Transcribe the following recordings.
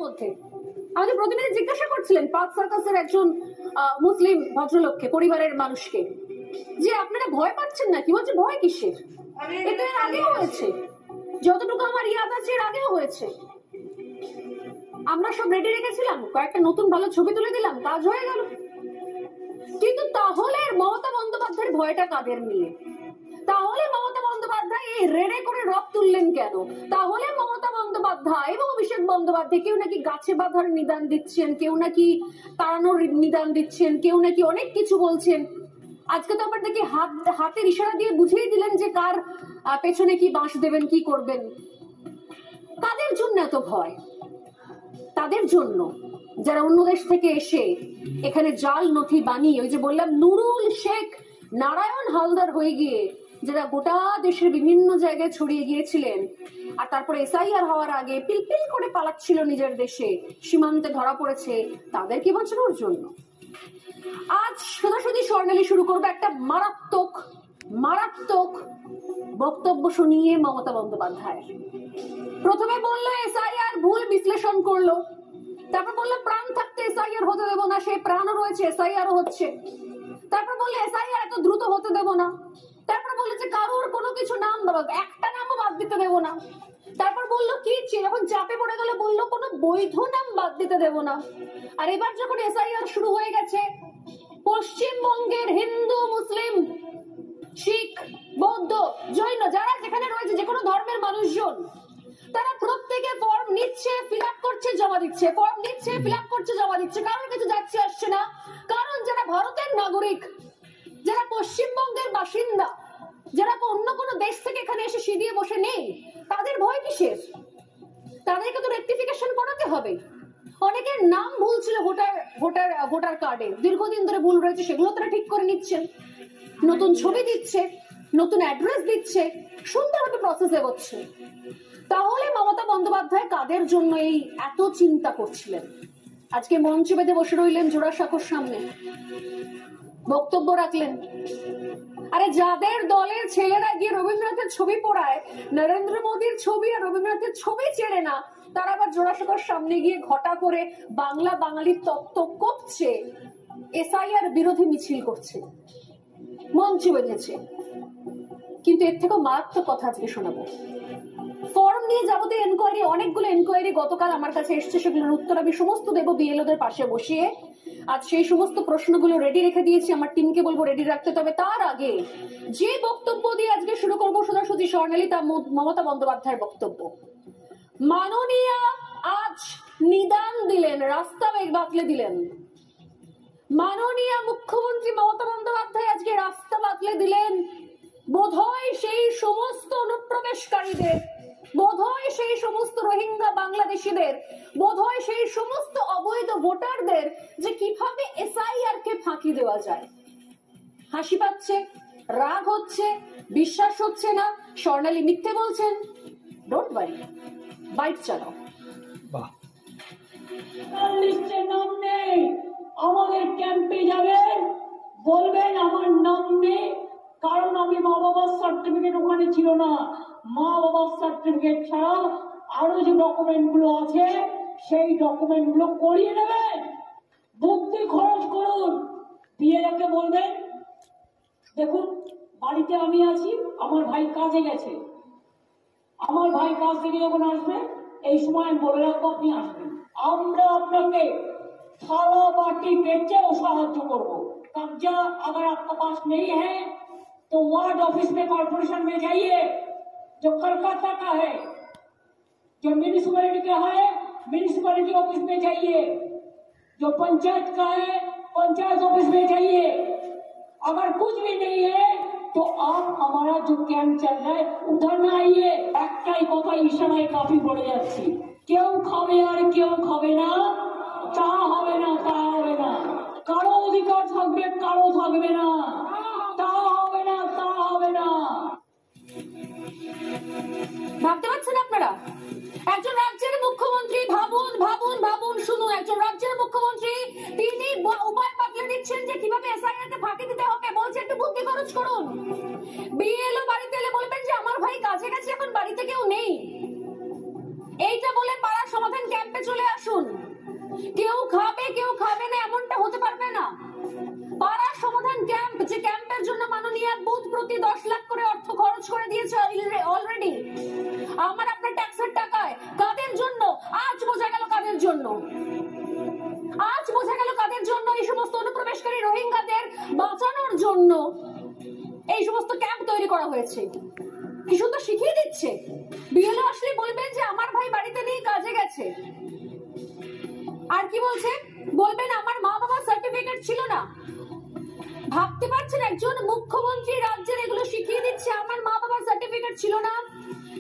মধ্যে আমাদের প্রতিনিধি জিজ্ঞাসা করছিলেন পার্ক সার্কাসের একজন মুসলিম ভদ্রলোককে, পরিবারের মানুষকে, যে আপনারা ভয় পাচ্ছেন নাকি? বলছে ভয় কিসের, এটা এর আগেও হয়েছে, যতটুকু আমার ইয়াদ আছে এর আগেও হয়েছে। আমরা সব রেডি রেখেছিলাম, কয়েকটা নতুন ভালো ছবি তুলে দিলাম, কাজ হয়ে গেল। কিন্তু তাহলে মমতা বন্দ্যোপাধ্যায়ের ভয়টা কাদের নিয়ে? তাহলে মমতা বন্দ্যোপাধ্যায় এই রেড়ে করে রব তুললেন কেন? তাহলে মমতা বন্দ্যোপাধ্যায় এবং অভিষেক বন্দ্যোপাধ্যায় কেউ নাকি গাছে বাঁধার নিদান দিচ্ছেন, কেউ নাকি তাড়ানোর নিদান দিচ্ছেন, কেউ নাকি অনেক কিছু বলছেন। আজকে তো আবার দেখি হাতের ইশারা দিয়ে বুঝিয়ে দিলেন যে কার পেছনে কি বাঁশ দেবেন, কি করবেন। তাদের জন্য এত ভয়, তাদের জন্য যারা অন্য দেশ থেকে এসে এখানে জাল নথি বানিয়ে, ওই যে বললাম নুরুল শেখ, নারায়ণ হালদার হয়ে গিয়ে যারা গোটা দেশের বিভিন্ন জায়গায় ছড়িয়ে গিয়েছিলেন, আর তারপরে এসআইআর হওয়ার আগে পিলপিল করে পালাচ্ছিল নিজের দেশে, সীমান্তে ধরা পড়েছে, তাদেরকে বাঁচানোর জন্য আজ সোজাসুজি স্বর্ণালী শুরু করবে একটা মারাত্মক মারাত্মক বক্তব্য শুনিয়ে মমতা বন্দ্যোপাধ্যায়। প্রথমে বললো এসআইআর ভুল বিশ্লেষণ করলো, তারপর বললো প্রাণ থাকতে এসআইআর হতে দেবো না, সেই প্রাণও রয়েছে, এসআইআরও হচ্ছে। তারপর বললো এসআইআর এত দ্রুত হতে দেবো না। তারপর বললো যে কারোর কোনো কিছু নাম, একটা নামও বাদ দিতে দেবো না। তারপর বললো কি, যখন চাপে পড়ে গেল বললো কোনো বৈধ নাম বাদ দিতে দেবো না। আর এবার যখন এসআইআর শুরু হয়ে গেছে, পশ্চিমবঙ্গের হিন্দু, মুসলিম, শিখ, বৌদ্ধ, জৈন যারা যেখানে রয়েছে, যে কোনো ধর্মের মানুষজন, তারা প্রত্যেকে ফর্ম নিচ্ছে, ফিল আপ করছে, জমা দিচ্ছে, ফর্ম নিচ্ছে, ফিল আপ করছে, জমা দিচ্ছে, কারোর কিছু যাচ্ছে আসছে না। কারণ যারা ভারতের নাগরিক, যারা পশ্চিমবঙ্গের বাসিন্দা, যারা অন্য কোনো দেশ থেকে এখানে এসে সিঁড়িয়ে বসে নেই, তাদের ভয় কিসের? তাদেরকে তো রেকটিফিকেশন করাতে হবে। অনেকের নাম ভুল ছিল ভোটার কার্ডে, দীর্ঘদিন ধরে ভুল রয়েছে, সেগুলো তারা ঠিক করে নিচ্ছেন, নতুন ছবি দিচ্ছে, নতুন অ্যাড্রেস দিচ্ছে, সুন্দরভাবে প্রসেস এগোচ্ছে। তাহলে মমতা বন্দ্যোপাধ্যায় কাদের জন্য এই এত চিন্তা করছিলেন? আজকে মঞ্চ বেঁধে বসে রইলেন জোড়াসাঁকোর সামনে, বক্তব্য রাখলেন। আরে যাদের দলের ছেলেরা গিয়ে রবীন্দ্রনাথের ছবি পড়ায়, নরেন্দ্র মোদীর ছবি আর রবীন্দ্রনাথের ছবি চেনে না, তারা আবার জোড়াসাঁকোর সামনে গিয়ে ঘটা করে বাংলা বাঙালির তত্ত্ব কপছে, এসআইআর বিরোধী মিছিল করছে, মঞ্চ বেঁধেছে। কিন্তু এর থেকেও মারাত্মক কথা আজকে শোনাবো। ফর্ম নিয়ে যাবতীয় এনকোয়ারি, অনেকগুলো এনকোয়ারি গতকাল আমার কাছে এসছে, সেগুলোর উত্তর আমি সমস্ত দেবো বিএলওদের পাশে বসিয়ে। আজ সেই সমস্ত প্রশ্নগুলো রেডি রেখে দিয়েছি, আমার টিমকে বলবো রেডি রাখতে। তবে তার আগে যে বক্তব্য দিয়ে আজকে শুরু করবো সোজাসুজি স্বর্ণালী, তা মমতা বন্দ্যোপাধ্যায়ের বক্তব্য। মাননীয়া আজ নিদান দিলেন, রাস্তা বাতলে দিলেন। মাননীয়া মুখ্যমন্ত্রী মমতা বন্দ্যোপাধ্যায় আজকে রাস্তা বাতলে দিলেন। বোধহয় সেই সমস্ত অনুপ্রবেশকারীদের, বোধহয় সেই সমস্ত রোহিঙ্গা বাংলাদেশিদের, বোধহয় সেই সমস্ত অবৈধ ভোটারদের যে কিভাবে এসআইআর কে ফাঁকি দেওয়া যায়। হাসি পাচ্ছে, রাগ হচ্ছে, বিশ্বাস হচ্ছে না, স্বর্ণালী মিথ্যে বলছেন। ডোন্ট ওয়ারি, বাইট চালাও। লিস্টে নাম নেই, আমাদের ক্যাম্পে যাবেন, বলবেন আমার নাম নেই, কারণ আমি মা বাবার সার্টিফিকেট ওখানে ছিল না। মা বাবার সার্টিফিকেট ছাড়া আরো যে ডকুমেন্ট গুলো আছে, সেই ডকুমেন্ট গুলো করিয়ে নেবেন। বুদ্ধি খরচ করুন। বিএলওকে বলবেন, দেখুন বাড়িতে আমি আছি, আমার ভাই কাজে গেছে, আমার ভাই কাজ থেকে যখন আসবে এই সময় বলে রাখবো আপনি আসবেন। আমরা আপনাকে थाला बाटी बेचे साहाଯ୍य करबो। कब्जा अगर आपके पास नहीं है तो वार्ड ऑफिस में, कॉर्पोरेशन में जाइए, जो कलकत्ता का है, जो म्यूनिसिपैलिटी का है, म्यूनिसिपैलिटी ऑफिस में जाइए, जो पंचायत का है, पंचायत ऑफिस में जाइए। अगर कुछ भी नहीं है तो आप हमारा जो कैंप चल रहा है उधर में आइए। একটাই কথা ইশারায় কাফি পড়ে যাচ্ছি, কেউ খাবে আর কেউ খাবে না, তা হবে না, তা হবে না। কারো অধিকার থাকবে, কারো থাকবে না, তা হবে না, তা হবে না। ভাবতে পারছেন আপনারা? একজন রাজ্যের মুখ্যমন্ত্রী, ভাবুন ভাবুন ভাবুন, শুনুন, একজন রাজ্যের মুখ্যমন্ত্রী তিনি উপায় বাতলে দিচ্ছেন যে কিভাবে এসআইআর কে ফাঁকি দিতে হবে। বলছে একটু বুদ্ধি খরচ করুন। বিএলও বাড়িতে এলে বলবেন যে আমার ভাই কাজে গেছে, এখন বাড়িতে কেউ নেই। এইটা বলে পাড়ার সমাধান ক্যাম্পে চলে আসুন। দিয়েছে, কি সুন্দর শিখিয়ে দিচ্ছে। বিএলও আসলে বলবেন যে আমার ভাই বাড়িতে নেই, কাজে গেছে। আর কি বলছে, বলবেন আমার মা বাবার সার্টিফিকেট ছিল না। ভাবতে পারছেন একজন মুখ্যমন্ত্রী রাজ্যের এগুলো শিখিয়ে দিচ্ছে, আমার মা বাবার সার্টিফিকেট ছিল না,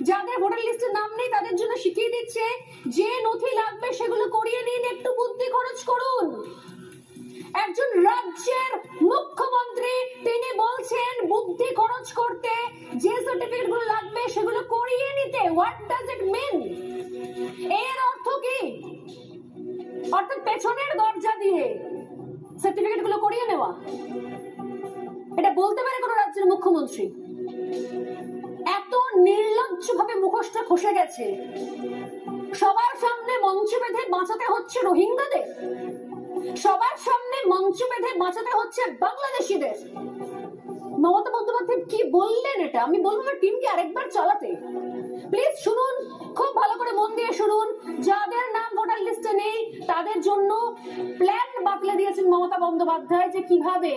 যাদের ভোটার লিস্টে নাম নেই তাদের জন্য শিখিয়ে দিচ্ছে যে নথি লাগবে সেগুলো করিয়ে নিন, একটু বুদ্ধি খরচ করুন। একজন রাজ্যের মুখ্যমন্ত্রী তিনি বলছেন বুদ্ধি খরচ করতে, যে সার্টিফিকেট গুলো লাগবে সেগুলো করিয়ে নিতে। হোয়াট ডাজ ইট মিন? এর অর্থ কি? অর্থাৎ পেছনের দরজা দিয়ে সার্টিফিকেট গুলো করিয়ে নেওয়া? এটা বলতে পারে কোন রাজ্যের মুখ্যমন্ত্রী? এত নির্লজ্জ ভাবে মুখোশটা খসে গেছে। সবার সামনে মঞ্চ বেঁধে বাঁচাতে হচ্ছে রোহিঙ্গাদের, সবার সামনে মঞ্চ বেঁধে বাঁচাতে হচ্ছে বাংলাদেশিদের। মমতা বন্দ্যোপাধ্যায় কি বললেন এটা আমি বলবো আমার টিমকে আরেকবার চালাতে। প্লিজ শুনুন, খুব ভালো করে মন দিয়ে শুনুন। যাদের নাম ভোটার লিস্টে নেই তাদের জন্য প্ল্যান বাতলে দিয়েছেন মমতা বন্দ্যোপাধ্যায়, যে কিভাবে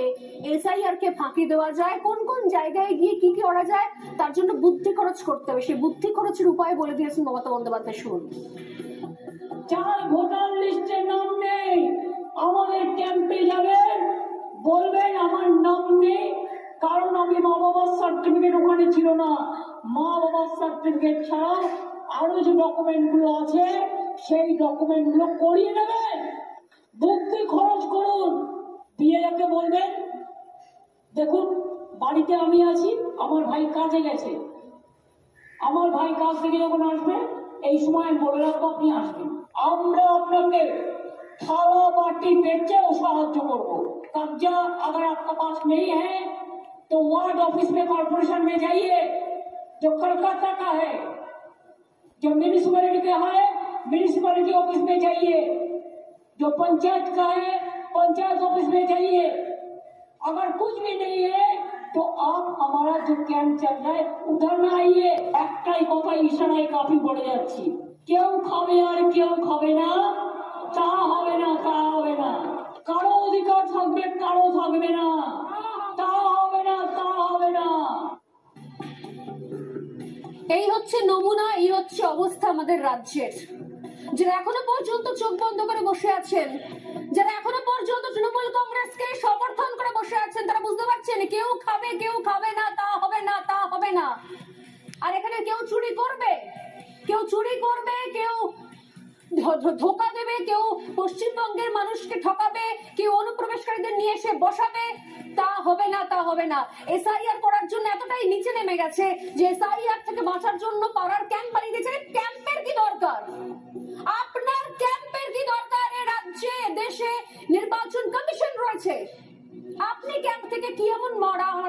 এসআইআর কে ফাঁকি দেওয়া যায়, কোন কোন জায়গায় গিয়ে কি কি করা যায়, তার জন্য বুদ্ধি খরচ করতে হবে। সেই বুদ্ধি খরচের উপায় বলে দিয়েছেন মমতা বন্দ্যোপাধ্যায়, শুনুন। যার ভোটার লিস্টে নাম নেই আমাদের ক্যাম্পে যাবেন, বলবেন আমার নাম নেই কারণ আমি মা বাবার সার্টিফিকেট ওখানে ছিল না। মা বাবার সার্টিফিকেট ছাড়াও আরো যে ডকুমেন্ট গুলো আছে সেই ডকুমেন্ট গুলো করিয়ে নেবেন। বুদ্ধি খরচ করুন। বিএলওকে বলবেন দেখুন বাড়িতে আমি আছি, আমার ভাই কাজে গেছে, আমার ভাই কাজ থেকে যখন আসবে এই সময় বলে রাখবো আপনি আসবেন, আমরা আপনাকে थाला बाटी बेचे साहाଯ୍य करबो। कब्जा अगर आपका पास नहीं है तो वार्ड ऑफिस में कॉर्पोरेशन में जाइए जो कलकत्ता का है, जो म्यूनिसिपैलिटी का है म्यूनिसिपैलिटी ऑफिस में जाइए, जो पंचायत का है पंचायत ऑफिस में जाइए। अगर कुछ भी नहीं है तो आप हमारा जो कैंप चल रहा है उधर में आइए। একটাই কথা ইশারায় কাফি পড়ে যাচ্ছি, কেউ খাবে আর কেউ খাবে না, তা হবে না, তা হবে না। কারো অধিকার থাকবে কারো থাকবে না, তা হবে না, তা হবে না। এই হচ্ছে নমুনা, এই হচ্ছে অবস্থা আমাদের রাজ্যের। যারা এখনো পর্যন্ত চোখ বন্ধ করে বসে আছেন, যারা এখনো পর্যন্ত তৃণমূল কংগ্রেসকে সমর্থন করে বসে আছেন, তারা বুঝতে পারছেন কেউ খাবে কেউ খাবে না, তা হবে না, তা হবে না। আর এখানে কেউ চুরি করবে, কেউ চুরি করবে, কেউ ধোকা দেবে, কেউ পশ্চিমবঙ্গের মানুষকে ঠকাবে, কেউ অনুপ্রবেশকারীদের নিয়ে এসে বসাবে, তা হবে না, তা হবে না। এসআইআর করার জন্য এতটাই নিচে নেমে গেছে যে এসআইআর থেকে বাঁচার জন্য পাড়ার ক্যাম্প বানিয়ে দিয়েছে। ক্যাম্পের কি দরকার? আপনার ক্যাম্পের কি দরকার? এই রাজ্যে দেশে নির্বাচন কমিশন রয়েছে, আপনি ক্যাম্প থেকে কি এমন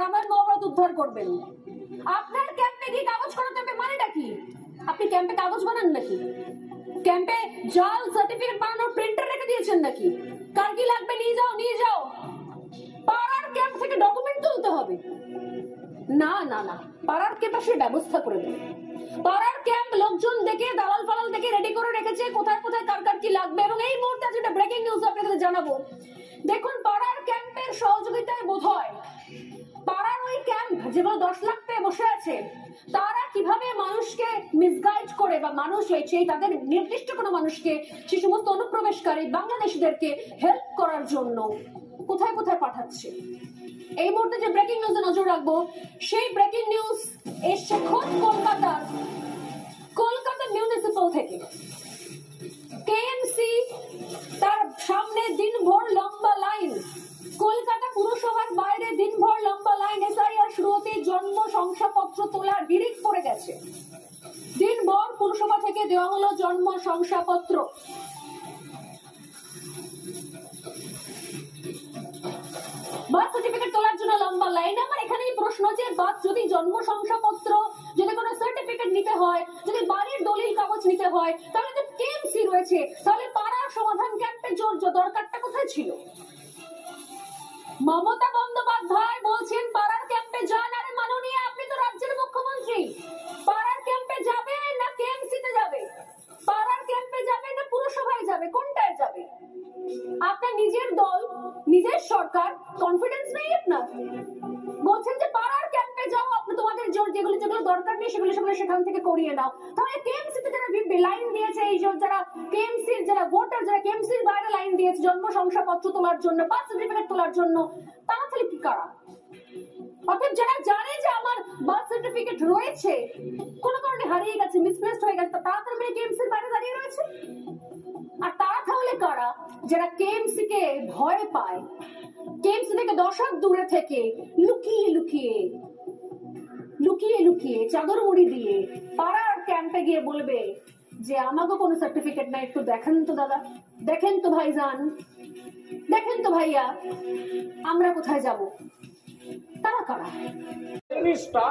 আমার মহরত উদ্ধার করবেন? আপনার ক্যাম্পে কি কাগজ করাতে হবে? মানেটা কি? আপনি ক্যাম্পে কাগজ বানান নাকি? ক্যাম্পে জাল সার্টিফিকেট বানানোর প্রিন্টার রেখে দিয়েছেন নাকি? কার কি লাগবে নিয়ে যাও, নিয়ে যাও। পাড়ার ক্যাম্প থেকে ডকুমেন্ট তুলতে হবে না, না না, পাড়ার ক্যাম্পে সে ব্যবস্থা করে দেবে। পাড়ার ক্যাম্প লোকজন দেখে দালাল ফালাল দেখে রেডি করে রেখেছে কোথায় কোথায় কার কার কি লাগবে। এবং এই মুহূর্তে যেটা ব্রেকিং নিউজ আপনাদের জানাবো, দেখুন পাড়ার ক্যাম্পের সহযোগিতায় বোধহয় পাড়ার ওই ক্যাম্প যেগুলো 10 লাখ পেয়ে বসে আছে তারা কিভাবে মানুষকে মিসগাইড করে বা মানুষ সেই তাদের নির্দিষ্ট কোনো মানুষকে, সেই সমস্ত অনুপ্রবেশকারী বাংলাদেশিদেরকে হেল্প করার জন্য কোথায় কোথায় পাঠাচ্ছে। এই মুহূর্তে যে ব্রেকিং নিউজে নজর রাখবো, সেই ব্রেকিং নিউজ এসছে খোদ কলকাতা মিউনিসিপাল থেকে। কেএমসি তার সামনে দিনভর লম্বা লাইন, কলকাতা পুরসভার বাইরে দিনভর লম্বা লাইন। এসআইআর শুরু হতে জন্ম শংসাপত্র তোলার হিড়িক পড়ে গেছে। দিনভর পুরসভা থেকে দেওয়া হলো জন্ম শংসাপত্র। বার্থ সার্টিফিকেট তোলার জন্য লম্বা লাইন। আমার এখানেই প্রশ্ন, যে বাদ যদি জন্ম শংসাপত্র, যদি কোনো সার্টিফিকেট নিতে হয়, যদি বাড়ির দলিল কাগজ নিতে হয়, তাহলে তো কেএমসি রয়েছে, তাহলে পাড়ার সমাধান ক্যাম্পে দরকারটা কোথায় ছিল? মমতা বন্দ্যোপাধ্যায় বলছেন পাড়ার ক্যাম্পে যান। আরে মাননীয়, আপনি তো রাজ্যের মুখ্যমন্ত্রী, পাড়ার ক্যাম্পে যাবে না কেএমসিতে যাবে? পাড়ার ক্যাম্পে যাবে না পুরসভায় যাবে? কোনটায় যাবে? আপনার নিজের দল, নিজের সরকার, কনফিডেন্স নেই আপনার? বলছেন যে পাড়ার ক্যাম্পে যাও, তোমাদের যেগুলো যেগুলো দরকার নেই সেগুলো সেগুলো সেখান থেকে করিয়ে নাও। তাহলে কেএমসি তে যারা লাইন দিয়েছে, এই যারা কেএমসির যারা ভোটার, যারা কেএমসির বাইরে লাইন দিয়েছে জন্ম শংসাপত্র তোলার জন্য, বার্থ সার্টিফিকেট তোলার জন্য, তারা তাহলে কি করা? অর্থাৎ যারা জানে যে আমার বার্থ সার্টিফিকেট রয়েছে, কোনো কারণে হারিয়ে গেছে, মিসপ্লেসড হয়ে গেছে, তারা তার মানে কেএমসির বাইরে দাঁড়িয়ে রয়েছে। আর তারা তাহলে কারা? যারা কেএমসি কে ভয় পায়, কেএমসি থেকে দশক দূরে থেকে লুকিয়ে লুকিয়ে লুকিয়ে লুকিয়ে চাদর মুড়ি দিয়ে পাড়ার ক্যাম্পে গিয়ে বলবে যে আমাকে কোনো সার্টিফিকেট নাই, একটু দেখেন তো দাদা, দেখেন তো ভাইজান, দেখেন তো ভাইয়া, আমরা কোথায় যাব? তারা কারা? জিনিসটা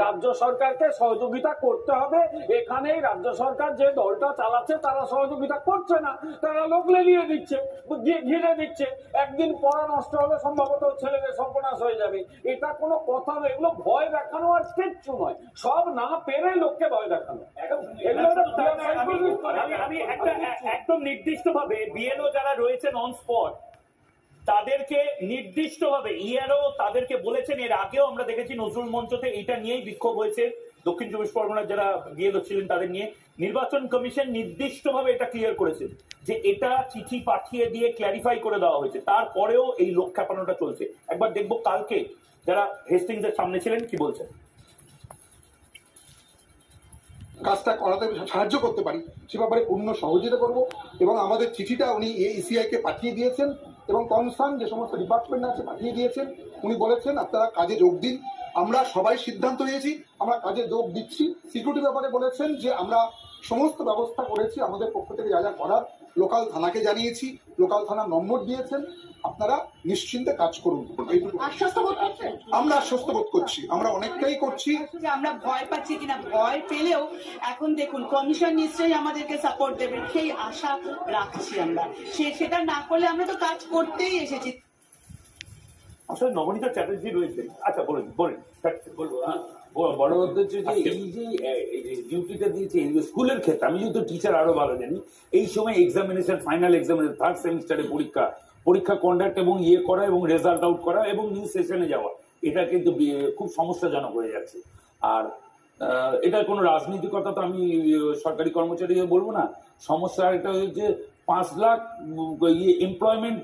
রাজ্য সরকারকে সহযোগিতা করতে হবে। এখানেই রাজ্য সরকার যে দলটা চালাচ্ছে তারা সহযোগিতা করছে না, তারা লোক লেলিয়ে দিচ্ছে, ঘিরে দিচ্ছে। একদিন পড়া নষ্ট হলে সম্ভবত ছেলেদের সর্বনাশ হয়ে যাবে। এটা কোনো কথা নয়, এগুলো ভয় দেখানো আর কিচ্ছু নয়। সব না পেরে লোককে ভয় দেখানো, আমি একদম নির্দিষ্ট ভাবে বিএলও যারা রয়েছেন অন স্পট তাদেরকে নির্দিষ্টভাবে ইআরও তাদেরকে বলেছেন। এর আগেও আমরা দেখেছি নজরুল মঞ্চতে এটা নিয়েই বিক্ষোভ হয়েছে, দক্ষিণ চব্বিশ পরগনার যারা বিএলও ছিলেন তাদের নিয়ে। নির্বাচন কমিশন নির্দিষ্টভাবে এটা ক্লিয়ার করেছে যে এটা চিঠি পাঠিয়ে দিয়ে ক্ল্যারিফাই করে দেওয়া হয়েছে, তারপরেও এই লোক খেপানোটা চলছে। একবার দেখবো কালকে যারা হেস্টিংস এর সামনে ছিলেন কি বলছেন। কাজটা করাতে সাহায্য করতে পারি সে ব্যাপারে পূর্ণ সহযোগিতা করব। এবং আমাদের চিঠিটা উনি ইসিআই কে পাঠিয়ে দিয়েছেন এবং কনসার্ন যে সমস্ত ডিপার্টমেন্ট আছে পাঠিয়ে দিয়েছেন। উনি বলেছেন আপনারা কাজে যোগ দিন। আমরা সবাই সিদ্ধান্ত নিয়েছি, আমরা কাজে যোগ দিচ্ছি। সিকিউরিটি ব্যাপারে বলেছেন যে আমরা সমস্ত ব্যবস্থা করেছি আমাদের পক্ষ থেকে, যা যা করার লোকাল থানাকে জানিয়েছি, লোকাল থানার নম্বর দিয়েছেন, আপনারা নিশ্চিন্তে কাজ করুন। আমরা আশ্বস্ত বোধ করছি, আমরা অনেকটাই করছি। আমরা ভয় পাচ্ছি কিনা, ভয় পেলেও এখন দেখুন কমিশন নিশ্চয়ই আমাদেরকে সাপোর্ট দেবে, সেই আশা রাখছি আমরা। সেটা না করলে আমরা তো কাজ করতেই এসেছি। আসলে নবনীতা চ্যাটার্জি রয়েছেন। আচ্ছা বলুন বলবো। বড় উদ্দেশ্য যে এই যে ডিউটিটা দিয়েছে স্কুলের ক্ষেত্রে, আমি যেহেতু টিচার আরো ভালো জানি, এই সময় এক্সামিনেশন, ফাইনাল এক্সামিনেশন, থার্ড সেমিস্টারে পরীক্ষা কন্ডাক্ট এবং করা এবং রেজাল্ট আউট করা এবং নিউজ সেশনে যাওয়া, এটা কিন্তু খুব সমস্যাজনক হয়ে যাচ্ছে। আর এটা কোনো রাজনীতিকতা তো আমি সরকারি কর্মচারী বলবো না। সমস্যা এটা হচ্ছে 5 লাখ এমপ্লয়মেন্ট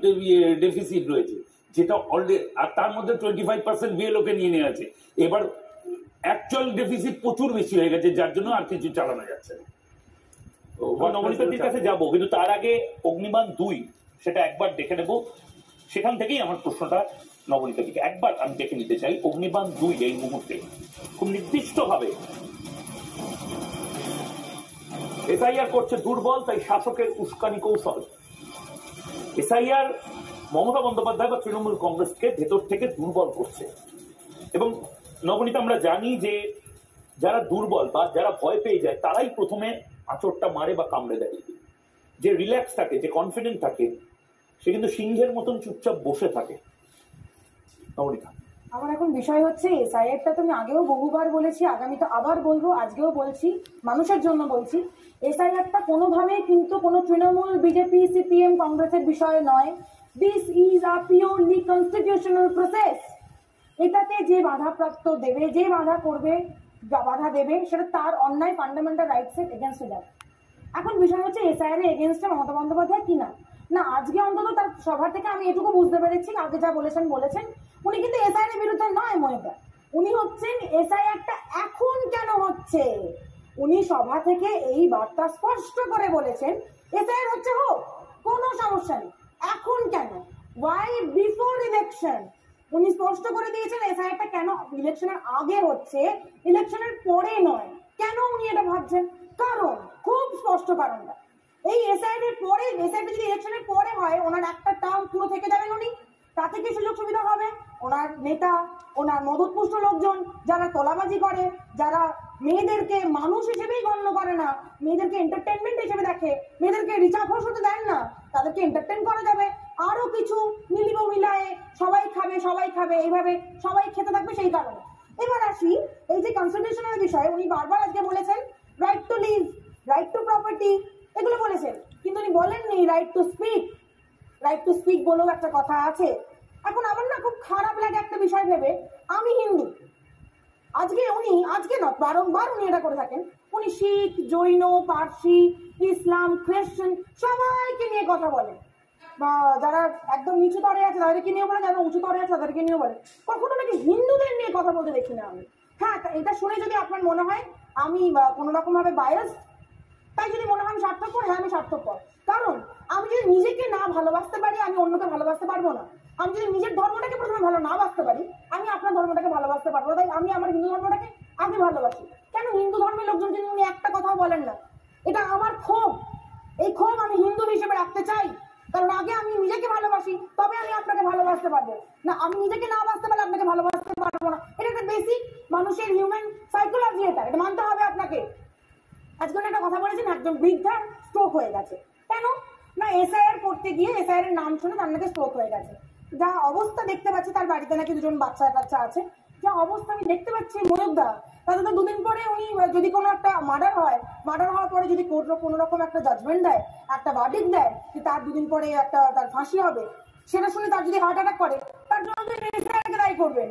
ডেফিসিট রয়েছে, যেটা অলরেডি, আর তার মধ্যে 25% বিএলওকে নিয়ে নেওয়া আছে। এবার অ্যাকচুয়াল ডেফিসিট প্রচুর বেশি হয়ে গেছে, যার জন্য আর কিছু চালানো যাচ্ছে না। নবনীতার কাছে যাবো, কিন্তু তার আগে অগ্নিবাণ 2 সেটা একবার দেখে নেব। সেখান থেকেই আমার প্রশ্নটা নবনীতা থেকে একবার আমি দেখে নিতে চাই। অগ্নিবাণ 2 এই মুহূর্তে খুব নির্দিষ্টভাবে এসআইআর করছে দুর্বল, তাই শাসকের উস্কানি কৌশল। এসআইআর মমতা বন্দ্যোপাধ্যায় বা তৃণমূল কংগ্রেসকে ভেতর থেকে দুর্বল করছে। এবং নবনীতা আমরা জানি যে যারা দুর্বল বা যারা ভয় পেয়ে যায় তারাই প্রথমে আঁচড়টা মারে বা কামড়ে দেয়। যে রিল্যাক্স থাকে, যে কনফিডেন্ট থাকে, সে কিন্তু সিংহের মতন চুপচাপ বসে থাকে। নবনীতা, আমার এখন বিষয় হচ্ছে এসআইআরটা তো আমি আগেও বহুবার বলেছি, আগামী তো আবার বলবো, আজকেও বলছি, মানুষের জন্য বলছি। এসআইআরটা কোনোভাবেই কিন্তু কোনো তৃণমূল, বিজেপি, সিপিএম, কংগ্রেসের বিষয় নয়। This is a purely constitutional process. এটাতে যে বাধাপ্রাপ্ত দেবে, যে বাধা করবে, বাধা দেবে, সেটা তার অন্যায় ফান্ডামেন্টাল রাইটস এর এগেনস্টে যাবে। এখন বিষয় হচ্ছে এসআইআর এর এগেনস্টে মমতা বন্দ্যোপাধ্যায় কিনা না। আজকে অন্তত তার সভা থেকে আমি এটুকু বুঝতে পেরেছি, আগে যা বলেছেন উনি কিন্তু এসআইআর এর বিরুদ্ধে নয় মহিলা, উনি হচ্ছেন এসআইআরটা এখন কেন হচ্ছে। উনি সভা থেকে এই বার্তা স্পষ্ট করে বলেছেন এসআইআর হচ্ছে হোক, কোনো সমস্যা নেই, এখন কেন, ওয়াই বিফোর ইলেকশন। উনি স্পষ্ট করে দিয়েছেন এসআইআরটা কেন ইলেকশনের আগে হচ্ছে, ইলেকশনের পরে নয়। কেন উনি এটা ভাবছেন? কারণ খুব স্পষ্ট কারণটা, এই এসআইআর এর পরে, এসআইআর যদি ইলেকশনের পরে হয়, ওনার একটা টার্ম পুরো থেকে যাবেন উনি, তাতে কি সুযোগ সুবিধা হবে? ওনার নেতা, ওনার মদতপুষ্ট লোকজন যারা তোলাবাজি করে, যারা মেয়েদেরকে মানুষ হিসেবেই গণ্য করে না, মেয়েদেরকে এন্টারটেনমেন্ট হিসেবে দেখে, মেয়েদেরকে রিচার্জ হতে দেন না, তাদেরকে এন্টারটেন করা যাবে। আরো কিছু মিলিব মিলায়ে সবাই খাবে, এইভাবে সবাই খেতে থাকবে। সেই কারণে এবার আসি এই যে কনস্টিটিউশনাল বিষয়ে, উনি বারবার আজকে বলেছেন right to live, right to property, এগুলো বলেছেন, কিন্তু উনি বলেননি right to speak. Right to speak বলেও একটা কথা আছে। এখন আমার না খুব খারাপ লাগে একটা বিষয় ভেবে, আমি হিন্দু, আজকে না বারংবার উনি এটা করে থাকেন। উনি শিখ, জৈন, পার্সি, ইসলাম, খ্রিস্টান সবাইকে নিয়ে কথা বলেন, বা যারা একদম নিচু তরে আছে তাদেরকে নিয়ে বলেন, যারা উঁচু তরে আছে তাদেরকে নিয়ে বলেন। কখনো নাকি হিন্দুদের নিয়ে কথা বলতে দেখি না আমি। হ্যাঁ, এটা শুনে যদি আপনার মনে হয় আমি কোনো রকম ভাবে বায়াস, তাই যদি মনে হয় আমি স্বার্থপর, হ্যাঁ আমি স্বার্থপর। কারণ আমি যদি নিজেকে না ভালোবাসতে পারি আমি অন্যকে ভালোবাসতে পারবো না। আমি যদি নিজের ধর্মটাকে প্রথমে ভালো না বাসতে পারি আমি আপনার ধর্মটাকে ভালোবাসতে পারবো না। তাই আমি আমার হিন্দু ধর্মটাকে আগে ভালোবাসি। কেন হিন্দু ধর্মের লোকজন যদি উনি একটা কথাও বলেন না, এটা আমার ক্ষোভ। এই ক্ষোভ আমি হিন্দু হিসেবে রাখতে চাই। কারণ আগে আমি নিজেকে ভালোবাসি, তবে আমি আপনাকে ভালোবাসতে পারবো না। আমি নিজেকে না বাসতে পারলে আপনাকে ভালোবাসতে পারবো না। এটা একটা বেসিক মানুষের হিউম্যান সাইকোলজি, এটা মানতে হবে আপনাকে। আজকে একটা কথা বলেছেন, একজন বৃদ্ধার স্ট্রোক হয়ে গেছে। কেন না এসআইআর করতে গিয়ে এসআইআর এর নাম শুনে তার নাকি স্ট্রোক হয়ে গেছে। যা অবস্থা দেখতে পাচ্ছি, তার বাড়িতে নাকি 2জন বাচ্চা কাচ্চা আছে, যা অবস্থা আমি দেখতে পাচ্ছি মনোজ্ঞা। তাতে তো 2 দিন পরে উনি যদি কোনো একটা মার্ডার হওয়ার পরে যদি কোর্ট কোনো রকম একটা জাজমেন্ট দেয়, একটা ভার্ডিক্ট দেয় যে তার 2 দিন পরে তার ফাঁসি হবে, সেটা শুনে তার যদি হার্ট অ্যাটাক করে, তার জন্য এসআইআরকে দায়ী করবেন,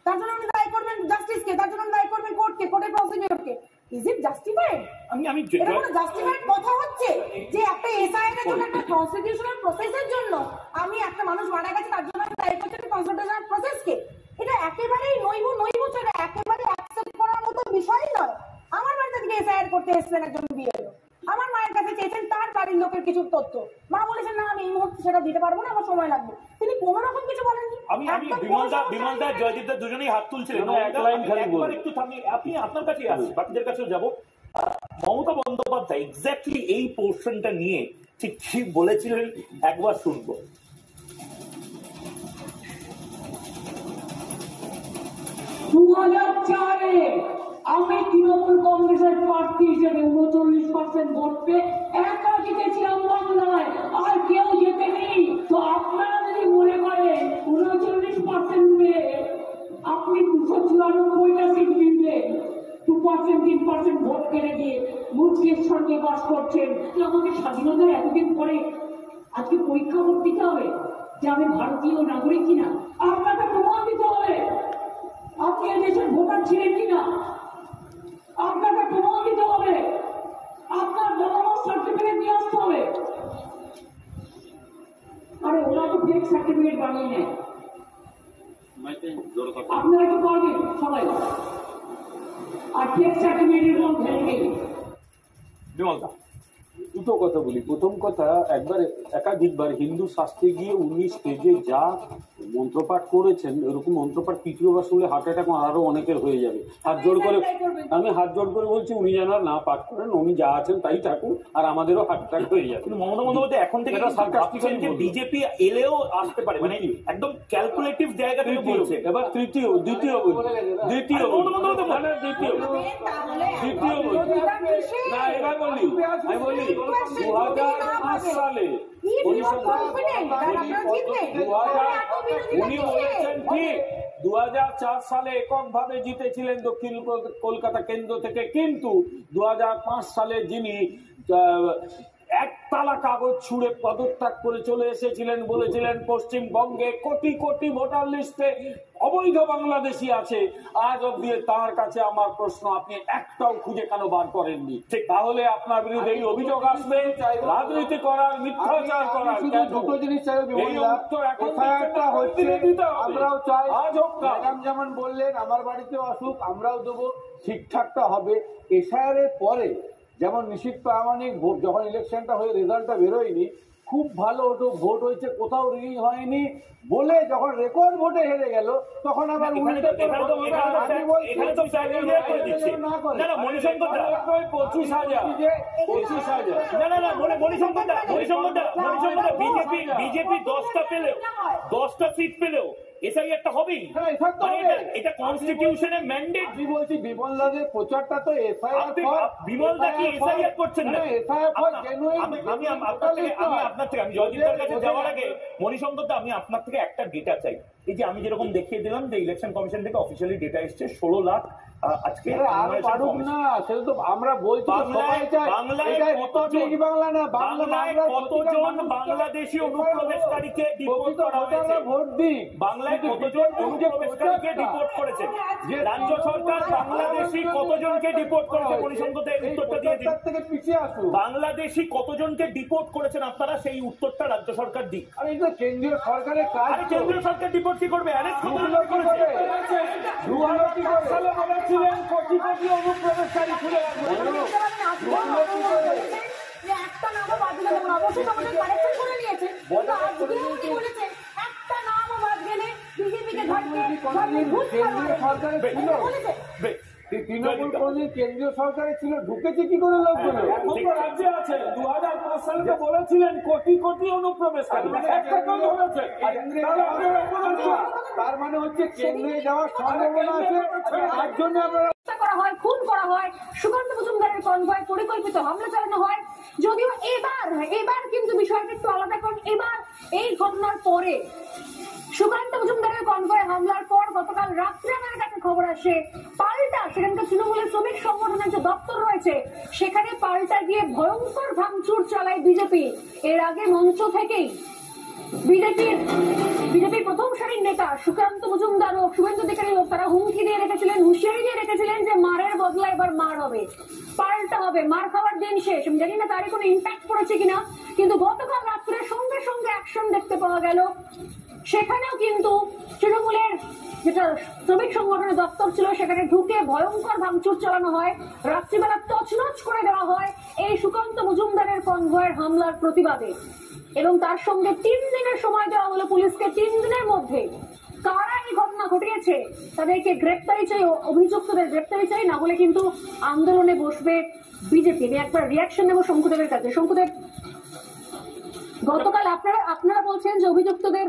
তার জন্য উনি দায়ী করবেন জাস্টিসকে, তার জন্য দায়ী করবেন কোর্টকে, কোর্টের প্রসিডিওরকে। Is it justified? এটা কোনো জাস্টিফাইড কথা হচ্ছে যে একটা এসআইআর এর জন্য, একটা কনস্টিটিউশনাল প্রসেসের জন্য আমি একটা মানুষ মারা গেছে তার জন্য আমি দায়ী করছি কনস্টিটিউশনাল প্রসেসকে? এটা একেবারেই নৈব এটা একেবারে অ্যাকসেপ্ট করার মতো বিষয়ই নয়। আমার বাড়িতে থেকে এসআইআর করতে এসেছেন একজন বিএলও, আমার মায়ের কাছে চেয়েছেন তার বাড়ির লোকের কিছু তথ্য। মা বলেছেন না আমি এই মুহূর্তে সেটা দিতে পারবো না, আমার সময় লাগবে। তিনি কোনো রকম কিছু বলেননি। আমি বিমলদা জয়দীপদা দুজনেই হাত তুলছিলেন। একবার একটু থামি, আপনি আপনার কাছেই আসছি, বাকিদের কাছেও যাবো। মমতা বন্দ্যোপাধ্যায় এক্স্যাক্টলি এই পোর্শনটা নিয়ে ঠিক কি বলেছিলেন একবার শুনবো। 2004-এ আমি তৃণমূল কংগ্রেসের প্রার্থী হিসেবে 39% ভোট পেয়ে একা জিতেছিলাম বাংলায়, আর কেউ জেতেনি। তো আপনারা যদি মনে করেন 39% পেয়ে আপনি 294টা সিট জিতবেন, 2% 3% ভোট কেড়ে দিয়ে মূর্খের সঙ্গে বাস করছেন, আমাকে স্বাধীনতার এতদিন পরে আজকে পরীক্ষা করতে দিতে হবে যে আমি ভারতীয় নাগরিক কিনা? আপনাকে প্রমাণ দিতে হবে আপনি এদেশের ভোটার ছিলেন কিনা। আপনাকে প্রমাণ দিতে হবে, আপনার জন্ম সার্টিফিকেট নিয়ে আসতে হবে। আরে ওরা তো ফেক সার্টিফিকেট বানিয়ে নেয়, আপনারা কি করবেন সবাই? আর ফেক সার্টিফিকেটের কোনো ভ্যালু নেই। বিমলদা, দুটো কথা বলি। প্রথম কথা, একবার একাধিকবার হিন্দু শাস্ত্রে গিয়ে উনি স্টেজে যা মন্ত্রপাঠ করেছেন, এরকম মন্ত্রপাঠ তৃতীয়বার শুনলে হার্ট অ্যাটাক আরো অনেকের হয়ে যাবে। আমি হাত জোর করে বলছি উনি যেন না পাঠ করেন, উনি যা আছেন তাই থাকুন, আর আমাদেরও হার্ট অ্যাটাক হয়ে যাবে। কিন্তু মমতা বন্দ্যোপাধ্যায় এখন থেকে বিজেপি এলেও আসতে পারে, মানে একদম ক্যালকুলেটিভ জায়গা থেকে বলছে। এবার দ্বিতীয় না, এবার বলি আমি বলি 2005 সালে উনি বলেছেন ঠিক 2004 সালে এককভাবে জিতেছিলেন দক্ষিণ কলকাতা কেন্দ্র থেকে, কিন্তু 2005 সালে যিনি একতলা কাগজ ছুঁড়ে পদত্যাগ করে চলে এসেছিলেন, বলেছিলেন পশ্চিমবঙ্গে কোটি কোটি ভোটার লিস্টে অবৈধ বাংলাদেশি আছে। আজ অব্দি তার কাছে আমার প্রশ্ন, আপনি একটাও খুঁজে কেন বার করেননি? ঠিক তাহলে আপনার বিরুদ্ধে এই অভিযোগ আসবে রাজনীতি করার, মিথ্যাচার করার। দুটো জিনিস আমরাও চাই, ম্যাডাম যেমন বললেন আমার বাড়িতেও আসুক, আমরাও দেবো, ঠিকঠাকটা হবে। এসআইআর এর পরে যেমন নিশীথ প্রামাণিক ভোট, যখন ইলেকশনটা হয়ে রেজাল্টটা বেরোয়নি, খুব ভালো ভোট হয়েছে, কোথাও রিগিং হয়নি বলে যখন রেকর্ড ভোটে হেরে গেল, তখন আবার উল্টে 25,000 10টা সিট পেলেও এসআইআরটা হবেই, এটা কনস্টিটিউশনের ম্যান্ডেট। আমি বলছি বিমলদাদের প্রচারটা তো এসআইআর, বিমলদা কি এসআইআর করছেন না? আমি আপনার থেকে, আমি জয়দীপের কাছে যাওয়ার আগে মণিশঙ্কর দা, আমি আপনার থেকে একটা ডেটা চাই। এই যে আমি যেরকম দেখিয়ে দিলাম যে ইলেকশন কমিশন থেকে অফিসিয়ালি ডেটা এসছে 16 আজকে আর পারুক না, সেটা তো আমরা বলছি তো সবাই চায়। এটা কতজন বাংলা না, বাংলায় কতজন বাংলাদেশি অনুপ্রবেশকারীকে ডিপোর্ট করা হয়েছে? ভোট দিই বাংলায় কতজন অনুপ্রবেশকারীকে ডিপোর্ট করেছে? রাজ্য সরকার বাংলাদেশি কতজনকে ডিপোর্ট করেছে? পরিসংখ্যাতে উত্তরটা দিয়ে দিন। থেকে পিছিয়ে আসুন। বাংলাদেশি কতজনকে ডিপোর্ট করেছেন আপনারা, সেই উত্তরটা রাজ্য সরকার দিক। আর এটা কেন্দ্রীয় সরকারের কাজ। আরে কেন্দ্রীয় সরকার ডিপোর্ট কি করবে? অ্যারেস্ট করেছে। 2010 সালে বলেছিলেন কোটি কোটি অনুপ্রবেশকারী খুলে রাখবেন। একটা নামও বাদ দিল না, অবশ্যই আমাদের কারেকশন করে নিয়েছে। কিন্তু আজকেও উনি বলেছেন একটা নামও বাদ গেলে বিজেপিকে কেন্দ্রীয় সরকারে ছিল, তৃণমূল কোনদিন কেন্দ্রীয় সরকারে ছিল, ঢুকেছে কি করে লোকগুলো? এখন তো রাজ্যে আছে। 2005 সালে তো বলেছিলেন কোটি কোটি অনুপ্রবেশকারী, একটা কেউ ধরেছে। তার মানে হচ্ছে কেন্দ্রে যাওয়ার সম্ভাবনা আছে, তার জন্য আপনারা করা হয়, খুন করা হয়, সুকান্ত মজুমদারের কনভয় পরিকল্পিত হামলা চালানো হয়। যদিও এবার কিন্তু বিষয়টা একটু আলাদা, কারণ এবার এই ঘটনার পরে সুকান্ত মজুমদারের কনভয় হামলার পর গতকাল রাত্রে আমার কাছে খবর আসে পাল্টা সেখানকার তৃণমূলের শ্রমিক সংগঠনের যে দপ্তর রয়েছে সেখানে পাল্টা গিয়ে ভয়ঙ্কর ভাঙচুর চালায় বিজেপি। এর আগে মঞ্চ থেকেই বিজেপির প্রথম সারির নেতা সুকান্ত মজুমদার ও শুভেন্দু অধিকারী তারা হুমকি দিয়ে রেখেছিলেন, হুঁশিয়ারি দিয়ে রেখেছিলেন যে মারের বদলা এবার মার হবে, পাল্টা হবে, মার খাওয়ার দিন শেষ। আমি জানি না তারই কোনো ইম্প্যাক্ট পড়েছে কিনা, কিন্তু গতকাল রাত্রে সঙ্গে সঙ্গে অ্যাকশন দেখতে পাওয়া গেল। সেখানেও কিন্তু তৃণমূলের যেটা শ্রমিক সংগঠনের দপ্তর ছিল সেখানে ঢুকে ভয়ঙ্কর ভাঙচুর চালানো হয়, রাত্রিবেলা তছনছ করে দেওয়া হয় এই সুকান্ত মজুমদারের কনভয়ের হামলার প্রতিবাদে। এবং তার সঙ্গে 3 দিনের সময় দেওয়া হলো পুলিশকে। 3 দিনের মধ্যে কারা এই ঘটনা ঘটিয়েছে তাদেরকে গ্রেপ্তারি চাই, অভিযুক্তদের গ্রেপ্তারি চাই, না হলে কিন্তু আন্দোলনে বসবে বিজেপি। আমি একবার রিয়াকশন নেব শঙ্কুদেবের কাছে। শঙ্কুদেব, গতকাল আপনারা বলছেন যে অভিযুক্তদের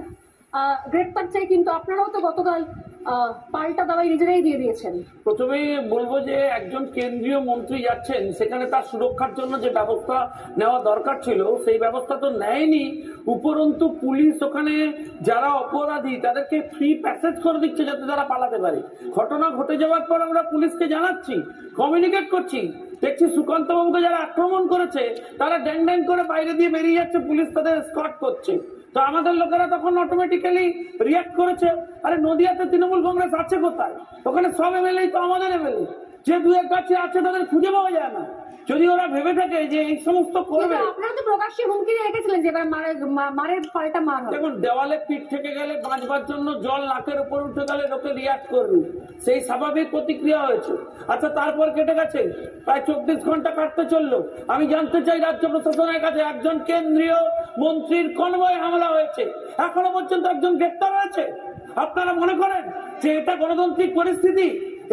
গ্রেপ্তার চাই, কিন্তু আপনারাও তো গতকাল পাল্টা দাবাই নিজেরাই দিয়ে দিয়েছেন। প্রথমেই বলবো যে একজন কেন্দ্রীয় মন্ত্রী যাচ্ছেন, সেখানে তার সুরক্ষার জন্য যে ব্যবস্থা নেওয়া দরকার ছিল সেই ব্যবস্থা তো নেয়নি। উপরন্তু পুলিশ ওখানে যারা অপরাধী তাদেরকে ফ্রি প্যাসেজ করে দিচ্ছে যাতে তারা পালাতে পারে। ঘটনা ঘটে যাওয়ার পর আমরা পুলিশকে জানাচ্ছি, কমিউনিকেট করছি, দেখছি সুকান্ত বাবুকে যারা আক্রমণ করেছে তারা ড্যাং ড্যাং করে বাইরে দিয়ে বেরিয়ে যাচ্ছে, পুলিশ তাদের স্কট করছে। তো আমাদের লোকেরা তখন অটোমেটিক্যালি রিয়াক্ট করেছে, আরে নদিয়াতে তৃণমূল কংগ্রেস আছে কোথায়? ওখানে সব এমএলএ তো আমাদের এমএলএ, যে দু এক কাছে আছে তাদের খুঁজে পাওয়া যায় না। যদি ওরা ভেবে থাকে যে এই সমস্ত করবে। আপনারা তো প্রকাশ্যে হুমকি দিয়ে রেখেছিলেন যে এবার মারের পাল্টা মার হবে। দেখুন, দেওয়ালে পিঠ থেকে গেলে বাঁচবার জন্য জল নাকের উপর উঠে গেলে লোকে রিয়াক্ট করবে, সেই স্বাভাবিক প্রতিক্রিয়া হয়েছে। আচ্ছা, তারপর কেটে গেছে প্রায় 24 ঘন্টা কাটতে চললো। আমি জানতে চাই রাজ্য প্রশাসনের কাছে, একজন কেন্দ্রীয় মন্ত্রীর কনভয় হামলা হয়েছে, এখনো পর্যন্ত একজন গ্রেপ্তার হয়েছে? আপনারা মনে করেন যে এটা গণতান্ত্রিক পরিস্থিতি?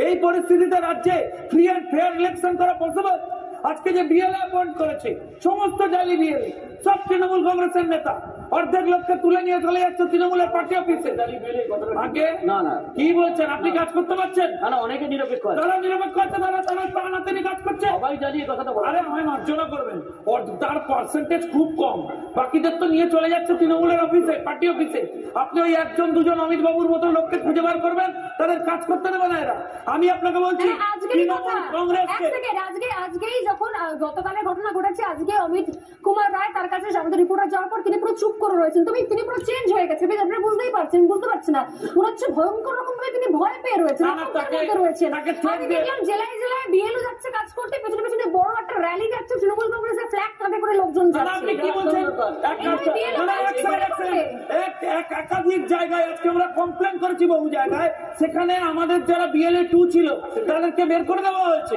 এই পরিস্থিতিতে রাজ্যে ফ্রি অ্যান্ড ফেয়ার ইলেকশন করা পসিবল? আজকে যে বিএলএ অ্যাপয়েন্ট করেছে সমস্ত জালি বিএলএ, সব তৃণমূল কংগ্রেসের নেতা, অর্ধেক লোককে তুলে নিয়ে চলে যাচ্ছে তৃণমূলের পার্টি অফিসে। আগে না কি বলছেন আপনি? কাজ করতে পারছেন না? অনেকে নিরপেক্ষ, তারা নিরপেক্ষ আছে, তারা নাতেনি কাজ করছে, সবাই জানিয়ে কথাটা। আরে আমায় মার্জনা করবেন, তার পার্সেন্টেজ খুব কম, বাকিদের তো নিয়ে চলে যাচ্ছে তৃণমূলের অফিসে, পার্টি অফিসে। আপনি ওই 1 2 জন অমিত বাবুর মতো লোককে খুঁজে বার করবেন, তাদের কাজ করতে দেবে না এরা। আমি আপনাকে বলছি তৃণমূল কংগ্রেসকে আজকেই যখন গতকালের ঘটনা ঘটেছে, আজকে অমিত কুমার রায় তার কাছে আমাদের রিপোর্টার যাওয়ার পর তিনি পুরো চুপ করে রয়েছেন। তিনি পুরো চেঞ্জ হয়ে গেছে, আপনারা বুঝতে পারছেন না? মনে হচ্ছে ভয়ঙ্কর রকম ভাবে তিনি ভয় পেয়ে রয়েছেন। আমি দেখলাম জেলায় জেলায় বিএলও যাচ্ছে কাজ করতে, পেছনে পেছনে বড় একটা র্যালি যাচ্ছে, তৃণমূল কংগ্রেসের ফ্ল্যাগ কাঁধে করে লোকজন যাচ্ছে। আপনি কি বলছেন? একাধিক জায়গায় আজকে আমরা কমপ্লেন করেছি, বহু জায়গায় সেখানে আমাদের যারা বিএলএ 2 ছিল তাদেরকে বের করে দেওয়া হয়েছে,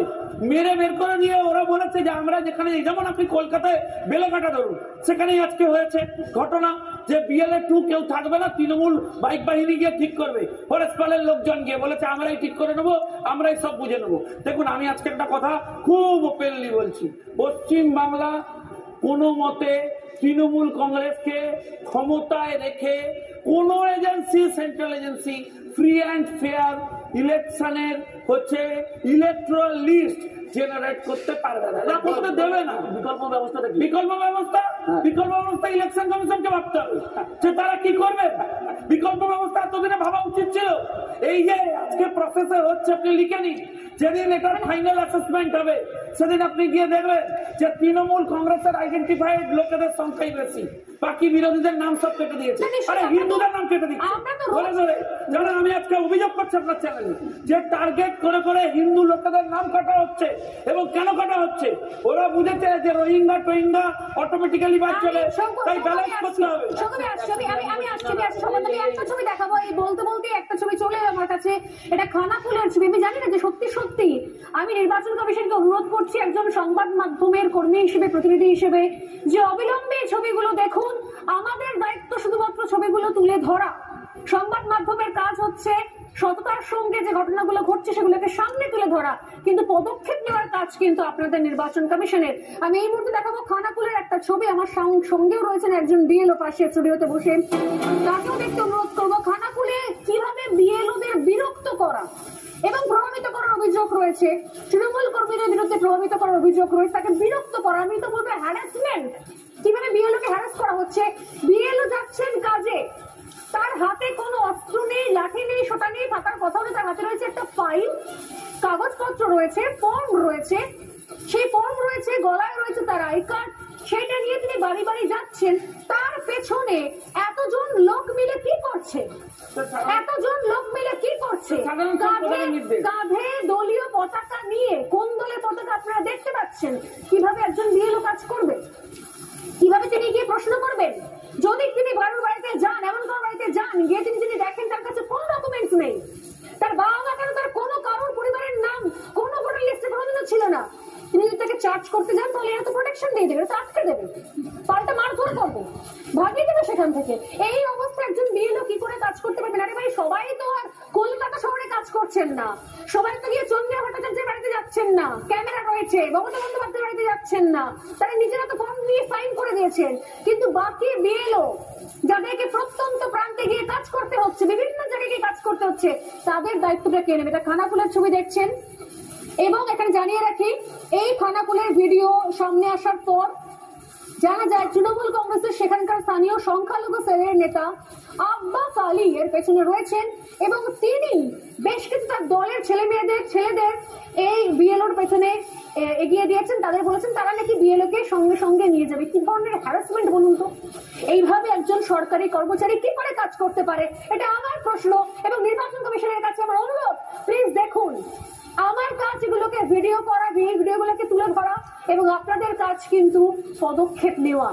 মেরে বের করে দিয়ে ওরা বলেছে যে আমরা যেখানে, যেমন আপনি কলকাতায় বেলেঘাটা ধরুন, সেখানেই আজকে হয়েছে ঘটনা যে বিএলএ 2 কেউ থাকবে না, তৃণমূল বাইক বাহিনী গিয়ে ঠিক করবে, ফরেস্ট পালের লোকজন গিয়ে বলেছে আমরাই ঠিক করে নেবো, আমরাই সব বুঝে নেবো। দেখুন, আমি আজকে একটা কথা খুব ওপেনলি বলছি, পশ্চিম বাংলা কোনো মতে তৃণমূল কংগ্রেসকে ক্ষমতায় রেখে কোন agency, central agency free and fair ইলেকশনের ইলেকট্রাল লিস্ট জেনারেট করতে পারবে না, করতে দেবে না। বিকল্প ব্যবস্থাটা কি? বিকল্প ব্যবস্থা ইলেকশন কমিশনকে ভাবতে হবে যে তারা কি করবে। বিকল্প ব্যবস্থা এতদিনে ভাবা উচিত ছিল। এই যে আজকে প্রসেসে হচ্ছে, আপনি লিখে নিন, যেদিন এটার ফাইনাল অ্যাসেসমেন্ট হবে সেদিন আপনি গিয়ে দেখবেন যে তৃণমূল কংগ্রেসের আইডেন্টিফাইড লোকেদের সংখ্যাই বেশি, বাকি বিরোধীদের নাম সব কেটে দিয়েছে। আরে হিন্দুদের নাম কেটে দিচ্ছে ধরে ধরে। যেমন আমি আজকে অভিযোগ করছি আপনার চ্যানেলে যে টার্গেট করে করে হিন্দু লোকেদের নাম কাটা হচ্ছে। এবং কেন কাটা হচ্ছে? ওরা বুঝেছে যে রোহিঙ্গা টোহিঙ্গা অটোমেটিক্যালি বাদ চলে, তাই ব্যালেন্স করতে হবে। একটা ছবি দেখাবো, এই বলতে বলতে একটা ছবি চলে এলো আমার কাছে। এটা খানাকুলের ছবি। আমি জানি না যে সত্যি সত্যি আমি নির্বাচন কমিশনকে অনুরোধ করছি একজন সংবাদ মাধ্যমের কর্মী হিসেবে, প্রতিনিধি হিসেবে, যে অবিলম্বে ছবিগুলো দেখুন। আমাদের দায়িত্ব শুধুমাত্র ছবিগুলো তুলে ধরা। সংবাদ মাধ্যমের কাজ হচ্ছে সততার সঙ্গে যে ঘটনাগুলো ঘটছে সেগুলোকে সামনে তুলে ধরা, কিন্তু পদক্ষেপ নেওয়ার কাজ কিন্তু আপনাদের নির্বাচন কমিশনের। আমি এই মুহূর্তে দেখাবো খানাকুলের একটা ছবি। আমার সঙ্গেও রয়েছেন একজন বিএলও পাশে স্টুডিওতে বসে, তাকেও দেখতে অনুরোধ করবো। খানাকুলে কিভাবে বিএলওদের বিরক্ত করা এবং প্রভাবিত করার অভিযোগ রয়েছে, তৃণমূল কর্মীদের বিরুদ্ধে প্রভাবিত করার অভিযোগ রয়েছে, তাকে বিরক্ত করা, আমি তো বলবো হ্যারাসমেন্ট। কিভাবে বিএলওকে হ্যারাস করা হচ্ছে। বিএলও যাচ্ছেন কাজে, তার হাতে কোনো অস্ত্র নেই, লাঠি নেই, সোটা নেই, থাকার কথা হলে তার হাতে রয়েছে একটা ফাইল, কাগজপত্র রয়েছে, ফর্ম রয়েছে, সেই ফর্ম রয়েছে, গলায় রয়েছে তার আই কার্ড, সেটা নিয়ে তিনি বাড়ি বাড়ি যাচ্ছেন। তার পেছনে এতজন লোক মিলে কি করছে? কাঁধে দলীয় পতাকা নিয়ে, কোন দলের পতাকা আপনারা দেখতে পাচ্ছেন? কিভাবে একজন বিএলও কাজ করবে? কিভাবে তিনি গিয়ে প্রশ্ন করবেন? যদি তিনি কারোর বাড়িতে যান, এমন কারোর বাড়িতে যান, গিয়ে তিনি যদি দেখেন তার কাছে কোনো ডকুমেন্টস নেই, তার বাবা মা কেন, তার কোনো কারোর পরিবারের নাম কোনো ভোটার লিস্টে কোনোদিনও ছিল না, তিনি যদি তাকে চার্জ করতে যান তাহলে এরা তো প্রোটেকশন দিয়ে দেবে, তো আটকে দেবে, পাল্টা মারধর করবে, ভাগিয়ে দেবে সেখান থেকে। এই অবস্থায় একজন বিএলও কি করে কাজ করতে পারবেন? আরে ভাই, সবাই তো আর কলকাতা শহরে কাজ করছেন না, সবাই তো গিয়ে চন্দ্রিয়া ভট্টাচার্যের বাড়িতে যাচ্ছেন না, ক্যামেরা রয়েছে, মমতা বন্দ্যোপাধ্যায়ের বাড়িতে যাচ্ছেন না, তারা নিজেরা তো ফর্ম নিয়ে সাইন করে দিয়েছেন। কিন্তু বাকি বিএলও যাদেরকে প্রত্যন্ত প্রান্তে গিয়ে কাজ করতে হচ্ছে, বিভিন্ন জায়গায় গিয়ে কাজ করতে হচ্ছে, তাদের দায়িত্বটা কে নেবে? এটা খানাকুলের ছবি দেখছেন। এবং এখানে জানিয়ে রাখি, এই খানাকুলের ভিডিও সামনে আসার পর জানা যায় তৃণমূল কংগ্রেসের সেখানকার স্থানীয় সংখ্যালঘু সেলের নেতা আব্বাস আলী এর পেছনে রয়েছেন এবং তিনি বেশ কিছু তার দলের ছেলেদের এই বিএলওর পেছনে এগিয়ে দিয়েছেন। তাদের বলেছেন তারা নাকি বিএলও কে সঙ্গে সঙ্গে নিয়ে যাবে। কি ধরনের হ্যারাসমেন্ট বলুন তো? এইভাবে একজন সরকারি কর্মচারী কি করে কাজ করতে পারে? এটা আমার প্রশ্ন এবং নির্বাচন কমিশনের কাছে আমার অনুরোধ, প্লিজ দেখুন। আমার কাজ এগুলোকে ভিডিও করা, ভিডিওগুলোকে তুলে ধরা এবং আপনাদের কাজ কিন্তু পদক্ষেপ নেওয়া।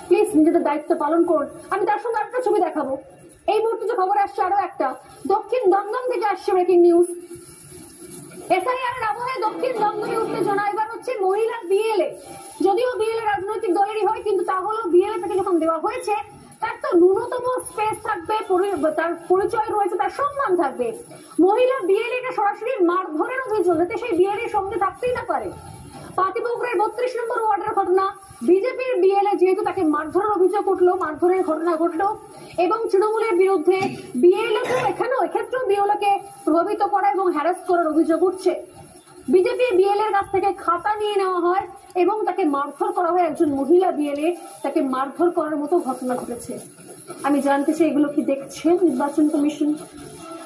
প্লিজ নিজেদের দায়িত্ব পালন করুন। আমি তার সঙ্গে একটা ছবি দেখাবো। এই মুহূর্তে যে খবর আসছে আরো একটা, দক্ষিণ দমদম থেকে আসছে ব্রেকিং নিউজ। এসআইআর এর আবহে দক্ষিণ দমদমে উত্তেজনা। এবার হচ্ছে মহিলা বিএলএ। যদিও বিএলএ রাজনৈতিক দলেরই হয়, কিন্তু তাহলে বিএলএ থেকে যখন দেওয়া হয়েছে তার তো ন্যূনতম স্পেস থাকবে, তার পরিচয় রয়েছে, তার সম্মান থাকবে। মহিলা বিএলএ টা সরাসরি মারধরের অভিযোগ, যাতে সেই বিএলএ সঙ্গে থাকতেই না পারে। পাতিপুকুরের 32 নম্বর ওয়ার্ডের ঘটনা। বিজেপির বিএলএ যেহেতু তাকে মারধরের অভিযোগ উঠলো, মারধরের ঘটনা ঘটলো এবং তৃণমূলের বিরুদ্ধে বিএলএ এক্ষেত্রেও বিএলএকে প্রভাবিত করা এবং হ্যারাস করার অভিযোগ উঠছে। বিজেপি বিএলএর কাছ থেকে খাতা নিয়ে নেওয়া হয় এবং তাকে মারধর করা হয়। একজন মহিলা বিএলএ, তাকে মারধর করার মতো ঘটনা ঘটেছে। আমি জানতে চাই এগুলো কি দেখছেন নির্বাচন কমিশন?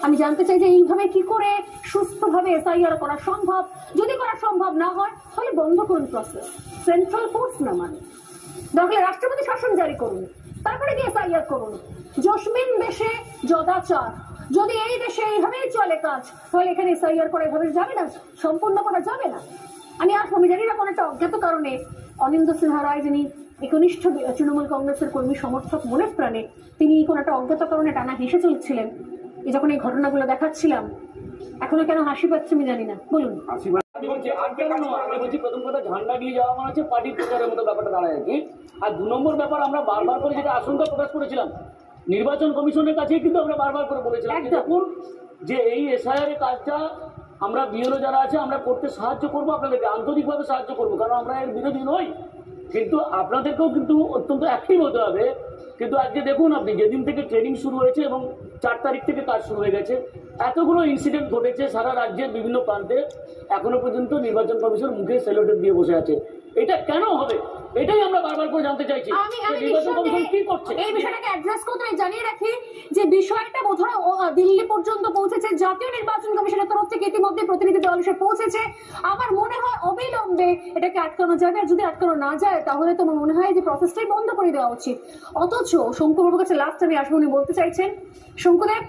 আমি জানতে চাই যে এইভাবে কি করে সুস্থভাবে এসআইআর করা সম্ভব? যদি করা সম্ভব না হয় তাহলে বন্ধ করুন প্রসেস, সেন্ট্রাল ফোর্স না মানে দরকার রাষ্ট্রপতি শাসন জারি করুন, তারপরে কি এসআইআর করুন। জসমিন দেশে যদাচার। যদি এই দেশে এইভাবেই চলে কাজ, তাহলে এখানে এসআইআর করা এভাবে যাবে না, সম্পূর্ণ করা যাবে না। আমি জানি না কোন একটা অজ্ঞাত কারণে অনিন্দ্য সিনহা রায়, যিনি একনিষ্ঠ তৃণমূল কংগ্রেসের কর্মী সমর্থক মনে প্রাণে, তিনি কোন একটা অজ্ঞাত কারণে টানা হেসে চলছিলেন যখন এই ঘটনাগুলো দেখাচ্ছিলাম। এখনো কেন হাসি পাচ্ছে আমি জানি না, বলুন। প্রথম কথা, ঝান্ডা দিয়ে যাওয়া মানে হচ্ছে পার্টি প্রচারের মতো ব্যাপারটা দাঁড়ায় আর কি। আর 2 নম্বর ব্যাপার, আমরা বারবার করে যেটা আশঙ্কা প্রকাশ করেছিলাম নির্বাচন কমিশনের কাছে, কিন্তু আমরা বারবার করে বলেছিলাম দেখুন যে এই এসআইআর এর কাজটা আমরা বিএলও যারা আছে আমরা করতে সাহায্য করবো, আপনাদেরকে আন্তরিকভাবে সাহায্য করবো, কারণ আমরা এর বিরোধী নই, কিন্তু আপনাদেরকেও কিন্তু অত্যন্ত অ্যাক্টিভ হতে হবে কিন্তু আজকে দেখুন আপনি যেদিন থেকে ট্রেনিং শুরু হয়েছে এবং 4 তারিখ থেকে কাজ শুরু হয়ে গেছে, এতগুলো ইনসিডেন্ট ঘটেছে সারা রাজ্যের বিভিন্ন প্রান্তে, এখনো পর্যন্ত নির্বাচন কমিশন মুখে সেলোটেপ দিয়ে বসে আছে। এটা কেন হবে? এটাই আমরা বারবার করে জানতে চাইছি নির্বাচন কমিশন কি করছে। এই বিষয়টাকে অ্যাড্রেস করতে আমি জানিয়ে রাখি যে বিষয়টা বোধহয় দিল্লি পর্যন্ত পৌঁছেছে, জাতীয় নির্বাচন কমিশনের তরফ থেকে ইতিমধ্যে প্রতিনিধি দল এসে পৌঁছেছে। আমার মনে হয় অবিলম্বে এটাকে আটকানো যাবে, আর যদি আটকানো না যায় তাহলে তো আমার মনে হয় যে প্রসেসটাই বন্ধ করে দেওয়া উচিত। অথচ শঙ্কুবাবুর কাছে লাস্ট আমি আসবো, উনি বলতে চাইছেন শঙ্কুদেব,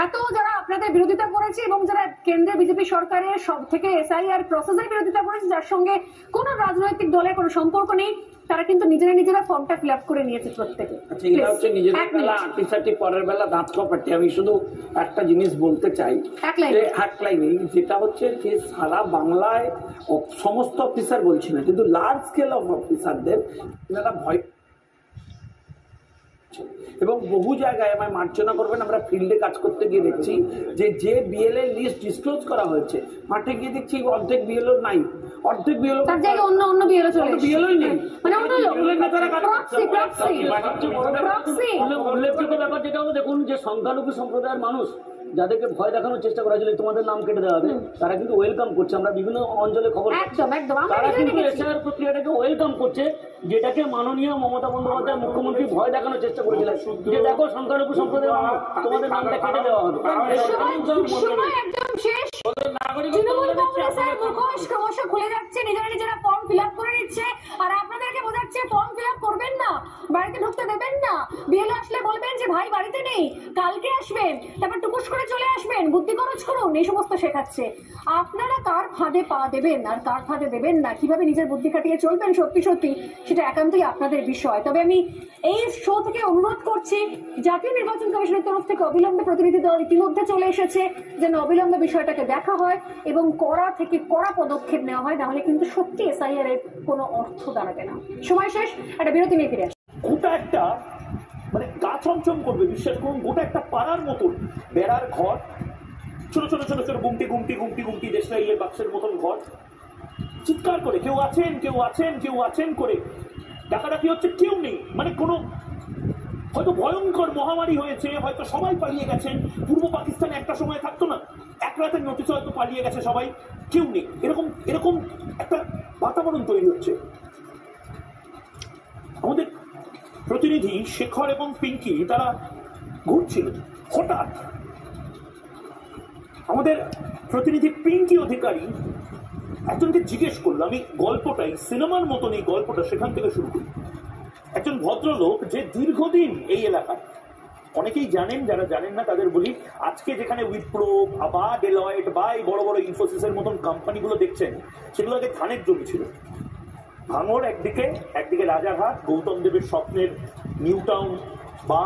এত যারা আপনাদের বিরোধিতা করেছে এবং যারা কেন্দ্রে বিজেপি সরকারের সব থেকে এসআইআর প্রসেসের বিরোধিতা করেছে, যার সঙ্গে কোনো রাজনৈতিক দলের কোনো সম্পর্ক নেই, তারা কিন্তু নিজেরা ফর্মটা ফিল আপ করে নিয়েছে প্রত্যেকে। আচ্ছা, এটা হচ্ছে নিজেদের বেলা আর্টিসার্টি, পরের বেলা দাঁত কপাটি। আমি শুধু একটা জিনিস বলতে চাই, এক লাইনে, যেটা হচ্ছে যে সারা বাংলায় সমস্ত অফিসার বলছি না, কিন্তু লার্জ স্কেল অফ অফিসারদের এনারা ভয়, এবং বহু জায়গায় আমায় মার্জনা করবেন, আমরা ফিল্ডে কাজ করতে গিয়ে দেখছি যে বিএলএ লিস্ট ডিসক্লোজ করা হয়েছে, মাঠে গিয়ে দেখছি অর্ধেক বিএলও নাই, অর্ধেক বিএলও তার জায়গায় অন্য বিএলও চলে এসেছে, বিএলওই নেই। মানে অন্য লোক উল্লেখযোগ্য ব্যাপার যেটা হলো, দেখুন যে সংখ্যালঘু সম্প্রদায়ের মানুষ যাদেরকে ভয় দেখানোর চেষ্টা করা হয়েছিল তোমাদের নাম কেটে দেওয়া হবে, তারা কিন্তু ওয়েলকাম করছে। আমরা বিভিন্ন অঞ্চলে খবর তারা কিন্তু এসআইআর প্রক্রিয়াটাকে ওয়েলকাম করছে, যেটাকে মাননীয় মমতা বন্দ্যোপাধ্যায় মুখ্যমন্ত্রী ভয় দেখানোর চেষ্টা করেছিলেন যে দেখো সংখ্যালঘু সম্প্রদায়ের মানুষ তোমাদের নামটা কেটে দেওয়া হবে। ক্রমশ খুলে যাচ্ছে, নিজেরা ফর্ম ফিল আপ করে নিচ্ছে, আর আপনাদেরকে বোঝাচ্ছে ফর্ম ফিল আপ করবেন না, বাড়িতে ঢুকতে দেবেন না, বিএলও আসলে বলবেন যে ভাই বাড়িতে নেই, কালকে আসবেন, তারপর টুকুস করে চলে আসবেন, বুদ্ধি খরচ করুন, এই সমস্ত শেখাচ্ছে। আপনারা কার ফাঁদে পা দেবেন আর কার ফাঁদে দেবেন না, কিভাবে নিজের বুদ্ধি খাটিয়ে চলবেন, সত্যি সেটা একান্তই আপনাদের বিষয়। তবে আমি এই শো থেকে অনুরোধ করছি, জাতীয় নির্বাচন কমিশনের তরফ থেকে অবিলম্বে প্রতিনিধি দল ইতিমধ্যে চলে এসেছে, যেন অবিলম্বে বিষয়টাকে দেখা হয় এবং কড়া থেকে কড়া পদক্ষেপ নেওয়া হয়, নাহলে কিন্তু সত্যি এসআইআর এর কোনো অর্থ দাঁড়াবে না। সময় শেষ, একটা বিরতি নিয়ে ফিরে আসি। গোটা একটা মানে গা চমচম করবে, বিশ্বাস করুন, গোটা একটা পাড়ার মতন বেড়ার ঘর, ছোট ছোট ছোট ছোট গুমটি গুমটি গুমটি গুমটি দেশলাই বাক্সের মতন ঘর, চিৎকার করে কেউ আছেন কেউ আছেন কেউ আছেন করে ডাকাডাকি হচ্ছে, কেউ নেই। মানে কোনো হয়তো ভয়ঙ্কর মহামারী হয়েছে, হয়তো সবাই পালিয়ে গেছেন, পূর্ব পাকিস্তানে একটা সময় থাকতো না, এক রাতের নোটিসে হয়তো পালিয়ে গেছে সবাই, কেউ নেই, এরকম একটা বাতাবরণ তৈরি হচ্ছে। আমাদের প্রতিনিধি শেখর এবং পিঙ্কি তারা ঘুরছিল, হঠাৎ আমাদের প্রতিনিধি পিঙ্কি অধিকারী একজনকে জিজ্ঞেস করলো, আমি গল্পটাই সিনেমার মতন এই গল্পটা সেখান থেকে শুরু করি। একজন ভদ্রলোক যে দীর্ঘদিন এই এলাকায়, অনেকেই জানেন, যারা জানেন না তাদের বলি, আজকে যেখানে উইপ্রো বা ডেলয়েট বা এই বড় বড় ইনফোসিসের মতন কোম্পানিগুলো দেখছেন, সেগুলো আগে ধানের জমি ছিল। ভাঙড় একদিকে রাজারহাট, গৌতম দেবের স্বপ্নের নিউ টাউন বা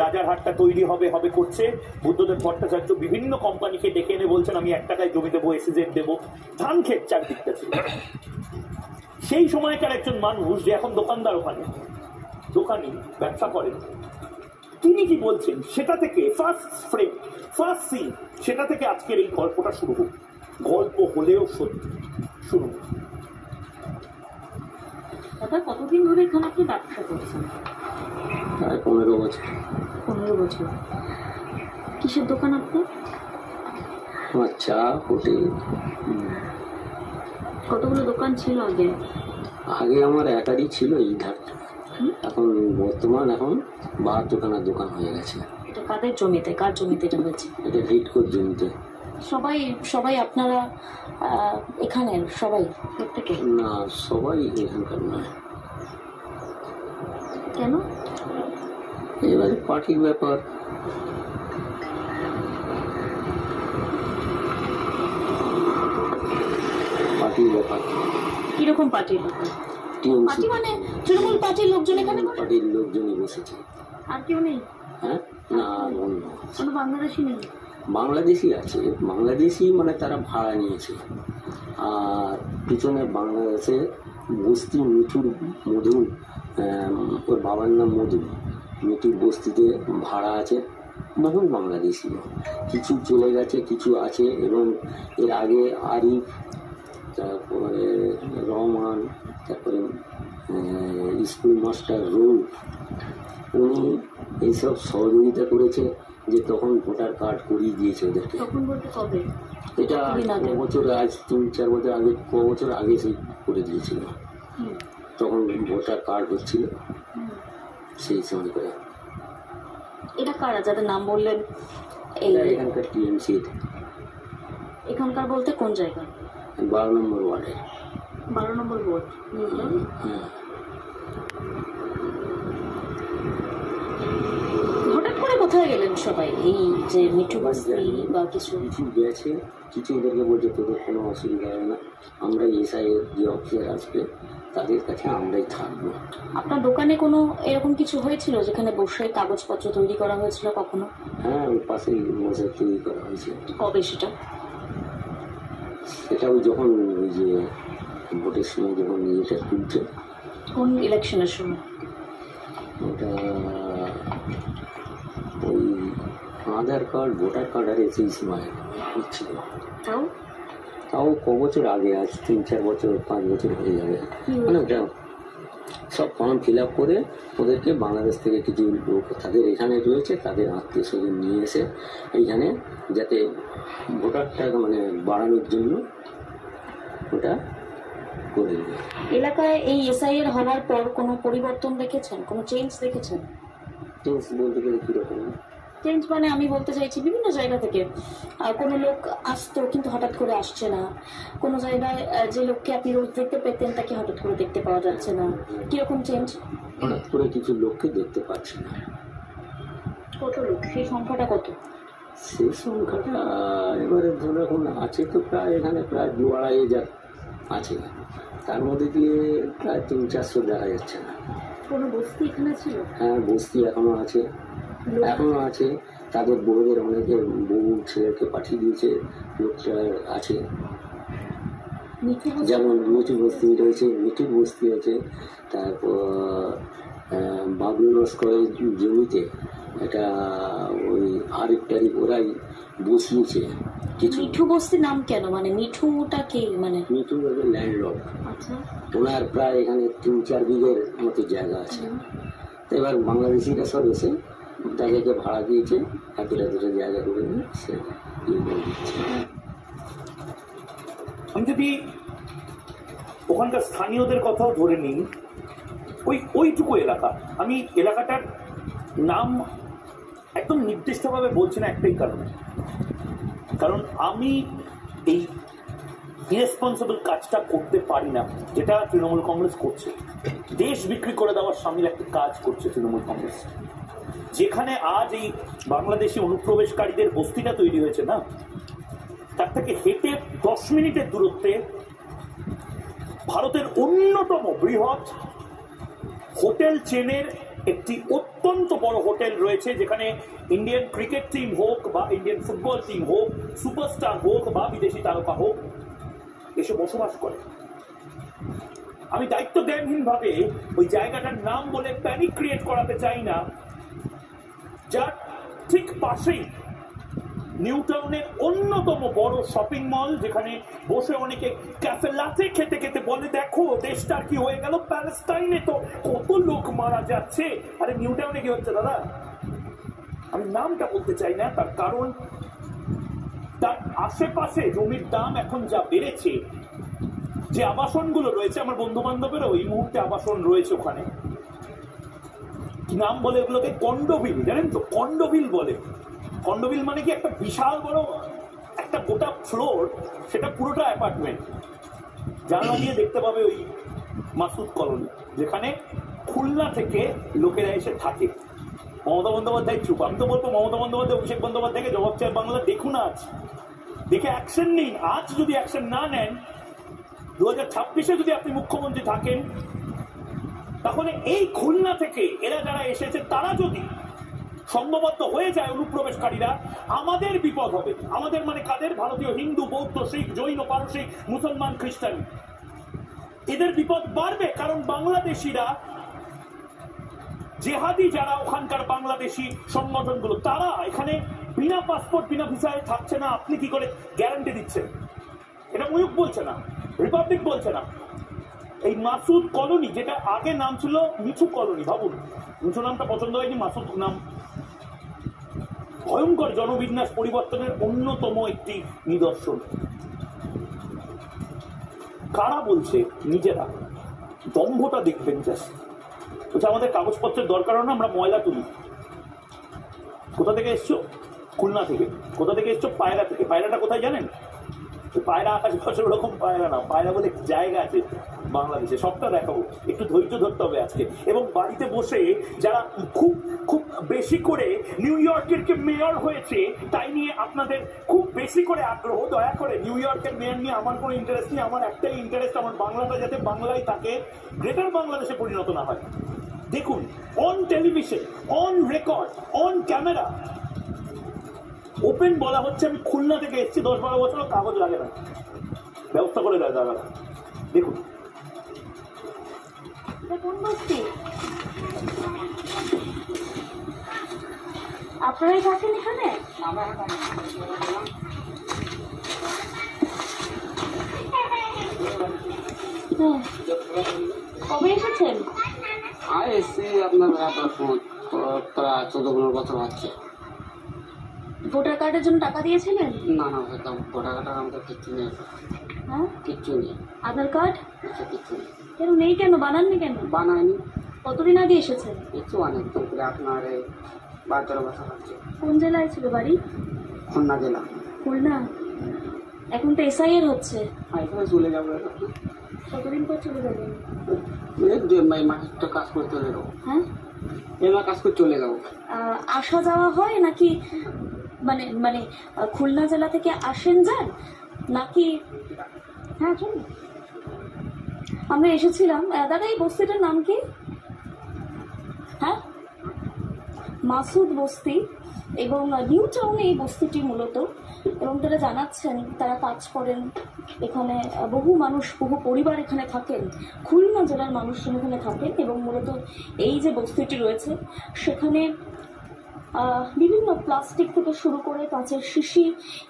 রাজারহাটটা তৈরি হবে করছে, বুদ্ধদেব ভট্টাচার্য বিভিন্ন কোম্পানিকে ডেকে এনে বলছেন আমি 1 টাকায় জমি দেবো, এসিজেড দেবো, ধান ক্ষেত চারদিকটা ছিল। সেই সময়কার একজন মানুষ যে এখন দোকানদার, ওখানে দোকানি ব্যবসা করেন, তিনি কি বলছেন সেটা থেকে ফার্স্ট সিন, সেটা থেকে আজকের এই গল্পটা শুরু হোক। গল্প হলেও সত্যি শুরু। দাদা, কতদিন ধরে এখানে আপনি ব্যবসা করছেন? 15 বছর। 15 বছর। কিসের দোকান আপনার? আমার চা, হোটেল। কতগুলো দোকান ছিল আগে? আগে আমার একারই ছিল এই ধারটা, এখন বর্তমান 72খানা দোকান হয়ে গেছে। এটা কাদের জমিতে, কার জমিতে এটা হয়েছে? এটা হিটকোর জমিতে। সবাই আপনারা এখানের সবাই প্রত্যেকে? না, সবাই এখানকার নয়। কেন? এবারে পার্টির ব্যাপার। কিরকম পার্টির ব্যাপার? পার্টি মানে তৃণমূল পার্টির লোকজন এখানে? পার্টির লোকজনই বসেছে। আর কেউ নেই? হ্যাঁ, না, কোনো বাংলাদেশি নেই? বাংলাদেশি আছে, বাংলাদেশি মানে তারা ভাড়া নিয়েছে। আর পিছনে বাংলাদেশে বস্তি মধু, ওর বাবার নাম মধুর বস্তিতে ভাড়া আছে বহু বাংলাদেশি, কিছু চলে গেছে, কিছু আছে। এবং এর আগে আরিফ, তারপরে রহমান, তারপরে স্কুল মাস্টার রৌফ, উনি এইসব সহযোগিতা করেছে, যে তখন ভোটার কার্ড করিয়ে দিয়েছে ওদেরকে। তখন বলতে কবে? এটা বছর, আজ 3-4 বছর আগে, বছর আগে সেই করে দিয়েছিল। তখন ভোটার কার্ড হচ্ছিল সেই সময় করে। এটা কারা যাদের নাম বললেন? এখানকার টিএমসি। এখানকার বলতে কোন জায়গা? 12 নম্বর ওয়ার্ডে। 12 নম্বর ওয়ার্ড। হঠাৎ করে কোথায় গেলেন সবাই? এই যে মিঠু বস্তি বা কিছু গেছে, কিছু ওদেরকে বলছে তোদের কোনো অসুবিধা হবে না, আমরা এসআই এর যে অফিসার আসবে তাদের কাছে আমরাই থাকবো। আপনার দোকানে কোনো এরকম কিছু হয়েছিল যেখানে বসে কাগজপত্র তৈরি করা হয়েছিল কখনো? হ্যাঁ, ওই পাশেই বসে তৈরি করা হয়েছে। কবে সেটা? সেটা ওই যখন ওই যে ভোটের সময় যখন ইয়েটা তুলছে। কোন ইলেকশনের সময়? ওটা ওই আধার কার্ড, ভোটার কার্ড আর সেই সময় হচ্ছিল। তাও ক বছর আগে, আজ 3-4 বছর 5 বছর হয়ে যাবে। মানে ওটা সব ফর্ম ফিল আপ করে ওদেরকে বাংলাদেশ থেকে কিছু লোক তাদের এখানে রয়েছে, তাদের আত্মীয় স্বজন নিয়ে এসে এইখানে যাতে ভোটারটা মানে বাড়ানোর জন্য ওটা করে দেবে। এলাকায় এই এসআইআর হওয়ার পর কোনো পরিবর্তন দেখেছেন, কোনো চেঞ্জ দেখেছেন? চেঞ্জ বলতে গেলে কীরকম? চেঞ্জ মানে আমি বলতে চাইছি বিভিন্ন জায়গা থেকে কোনো লোক আসতো কিন্তু হঠাৎ করে আসছে না, কোনো জায়গায় যে লোককে আপনি রোজ দেখতে পেতেন তাকে হঠাৎ করে দেখতে পাওয়া যাচ্ছে না, কিরকম চেঞ্জ? হঠাৎ করে কিছু লোককে দেখতে পাচ্ছি না। কত লোক, সেই সংখ্যাটা কত? সেই সংখ্যাটা এবারে ধরে এখন আছে তো প্রায় এখানে প্রায় 2-2.5 আছে, তার মধ্যে দিয়ে প্রায় 300-400 দেখা যাচ্ছে না। কোনো বস্তি এখানে ছিল? হ্যাঁ, বস্তি এখনো আছে, এখনো আছে। তাদের বউদের অনেকে বউ ছেলেকে পাঠিয়ে দিয়েছে, লোকটা আছে। যেমন মিঠু বস্তি রয়েছে, মিঠুর বস্তি আছে, তারপর বাবলু নস্করের জমিতে এটা ওই আরেক তারিখ ওরাই বসিয়েছে কিছু। মিঠু বস্তির নাম কেন, মানে মিঠুটা কে? মানে মিঠু ল্যান্ডলর্ড। আচ্ছা, ওনার প্রায় এখানে 3-4 বিঘের মতো জায়গা আছে। এবার বাংলাদেশিরা সব এসে তাদেরকে ভাড়া দিয়েছে, এতটা জায়গা করে নিয়ে সে ইয়ে করে দিচ্ছে। আমি যদি ওখানকার স্থানীয়দের কথাও ধরে নিই, ওইটুকু এলাকা, আমি এলাকাটার নাম একদম নির্দিষ্টভাবে বলছি না একটাই কারণ আমি এই ইরেসপন্সিবল কাজটা করতে পারি না যেটা তৃণমূল কংগ্রেস করছে। দেশ বিক্রি করে দেওয়ার সামিল একটা কাজ করছে তৃণমূল কংগ্রেস। যেখানে আজ এই বাংলাদেশি অনুপ্রবেশকারীদের বস্তিটা তৈরি হয়েছে না, তার থেকে হেঁটে 10 মিনিটের দূরত্বে ভারতের অন্যতম বৃহৎ হোটেল চেনের একটি অত্যন্ত বড় হোটেল রয়েছে, যেখানে ইন্ডিয়ান ক্রিকেট টিম হোক বা ইন্ডিয়ান ফুটবল টিম হোক, সুপারস্টার হোক বা বিদেশি তারকা হোক, এসে বসবাস করে। আমি দায়িত্ব জ্ঞানহীন ভাবে ওই জায়গাটার নাম বলে প্যানিক ক্রিয়েট করাতে চাই না, যার ঠিক পাশেই নিউ টাউনের অন্যতম বড় শপিং মল, যেখানে বসে অনেকে ক্যাফে লাটে খেতে খেতে বলে দেখো দেশটার কি হয়ে গেল, প্যালেস্টাইনে তো কত লোক মারা যাচ্ছে। আরে নিউ টাউনে কি হচ্ছে দাদা? আমি নামটা বলতে চাই না, তার কারণ তার আশেপাশে জমির দাম এখন যা বেড়েছে, যে আবাসনগুলো রয়েছে, আমার বন্ধু বান্ধবেরও এই মুহূর্তে আবাসন রয়েছে ওখানে, কি নাম বলে এগুলোকে? কন্ডোভিল, জানেন তো? কন্ডোভিল বলে। কন্ডোভিল মানে কি একটা বিশাল বড় একটা গোটা ফ্লোর, সেটা পুরোটা অ্যাপার্টমেন্ট, জানলা দিয়ে দেখতে পাবে ওই মাসুদ কলোনি, যেখানে খুলনা থেকে লোকেরা এসে থাকে। মমতা বন্দ্যোপাধ্যায় চুপ। আমি তো বলবো মমতা বন্দ্যোপাধ্যায়, অভিষেক বন্দ্যোপাধ্যায়কে জবাব চায় বাংলা দেখুন, আজ দেখে অ্যাকশন নিন। আজ যদি অ্যাকশন না নেন, 2026-এ যদি আপনি মুখ্যমন্ত্রী থাকেন, তাহলে এই খুলনা থেকে এরা যারা এসেছে তারা যদি সংঘবদ্ধ হয়ে যায় অনুপ্রবেশকারীরা, আমাদের বিপদ হবে। আমাদের মানে কাদের? ভারতীয় হিন্দু, বৌদ্ধ, শিখ, জৈন, পারসিক, মুসলমান, খ্রিস্টান, এদের বিপদ বাড়বে। কারণ বাংলাদেশিরা, জেহাদি যারা ওখানকার বাংলাদেশি সংগঠনগুলো, তারা এখানে বিনা পাসপোর্ট বিনা ভিসায় থাকছে না। আপনি কি করে গ্যারান্টি দিচ্ছেন? এটা ময়ূক বলছে না, রিপাবলিক বলছে না। এই মাসুদ কলোনি, যেটা আগে নাম ছিল মিঠু কলোনি, ভাবুন উঁচু নামটা পছন্দ হয়নি, মাসুদ নাম ভয়ঙ্কর জনবিন্যাস পরিবর্তনের অন্যতম একটি নিদর্শন। কারা বলছে? নিজেরা। দম্ভটা দেখবেন জাস্ট। বলছে আমাদের কাগজপত্রের দরকার হয় না, আমরা ময়লা তুলি। কোথা থেকে এসছো? খুলনা থেকে। কোথা থেকে এসছো? পায়রা থেকে। পায়রাটা কোথায় জানেন? পায়রা আকাশে বছর ওরকম পায়রা না, পায়রা বলে জায়গা আছে বাংলাদেশে, সবটা দেখাবো। একটু ধৈর্য ধরতে হবে আজকে। এবং বাড়িতে বসে যারা খুব খুব বেশি করে নিউ ইয়র্কের কে মেয়র হয়েছে তাই নিয়ে আপনাদের খুব বেশি করে আগ্রহ, দয়া করে নিউ ইয়র্কের মেয়র নিয়ে আমার কোনো ইন্টারেস্ট নেই। আমার একটাই ইন্টারেস্ট, আমার বাংলাটা যাতে বাংলায় থাকে, গ্রেটার বাংলাদেশে পরিণত না হয়। দেখুন, on television, on record, on camera open বলা হচ্ছে আমি খুলনা থেকে এসেছি, 10-12 বছর কাগজ লাগে না, ব্যবস্থা করে দেয় দাদা। দেখুন কোন বস্তি? আপনারাই থাকেন এখানে? কবে এসেছেন? এসছি আপনার প্রায় 14-15 বছর হচ্ছে। ভোটার কার্ডের জন্য টাকা দিয়েছিলেন? না না, হয়তো ভোটার কার্ড আমাদের কিচ্ছু নেই। হ্যাঁ, কিচ্ছু নেই। আধার কার্ড কিচ্ছু নেই। কেন নেই? কেন বানাননি কেন? বানায়নি। কতদিন আগে এসেছেন? কিচ্ছু অনেক দিন, আপনার 12-13 বছর হচ্ছে। কোন জেলায় ছিল বাড়ি? খুলনা জেলা। খুলনা। এখন তো এসআইআর হচ্ছে। এখানে চলে যাবো। কতদিন পর চলে যাবেন? এই মাসে তো কাজ করে চলে যাবো। হ্যাঁ, এবার কাজ করে চলে যাবো। আসা যাওয়া হয় নাকি? মানে মানে খুলনা জেলা থেকে আসেন যান নাকি? হ্যাঁ চলুন। আমরা এসেছিলাম। দাদা এই বস্তিটার নাম কি? হ্যাঁ, মাসুদ বস্তি। এবং নিউ টাউনে এই বস্তিটি মূলত, এবং তারা জানাচ্ছেন তারা কাজ করেন এখানে। বহু মানুষ, বহু পরিবার এখানে থাকেন, খুলনা জেলার মানুষজন এখানে থাকেন। এবং মূলত এই যে বস্তিটি রয়েছে সেখানে বিভিন্ন প্লাস্টিক থেকে শুরু করে কাঁচের শিশি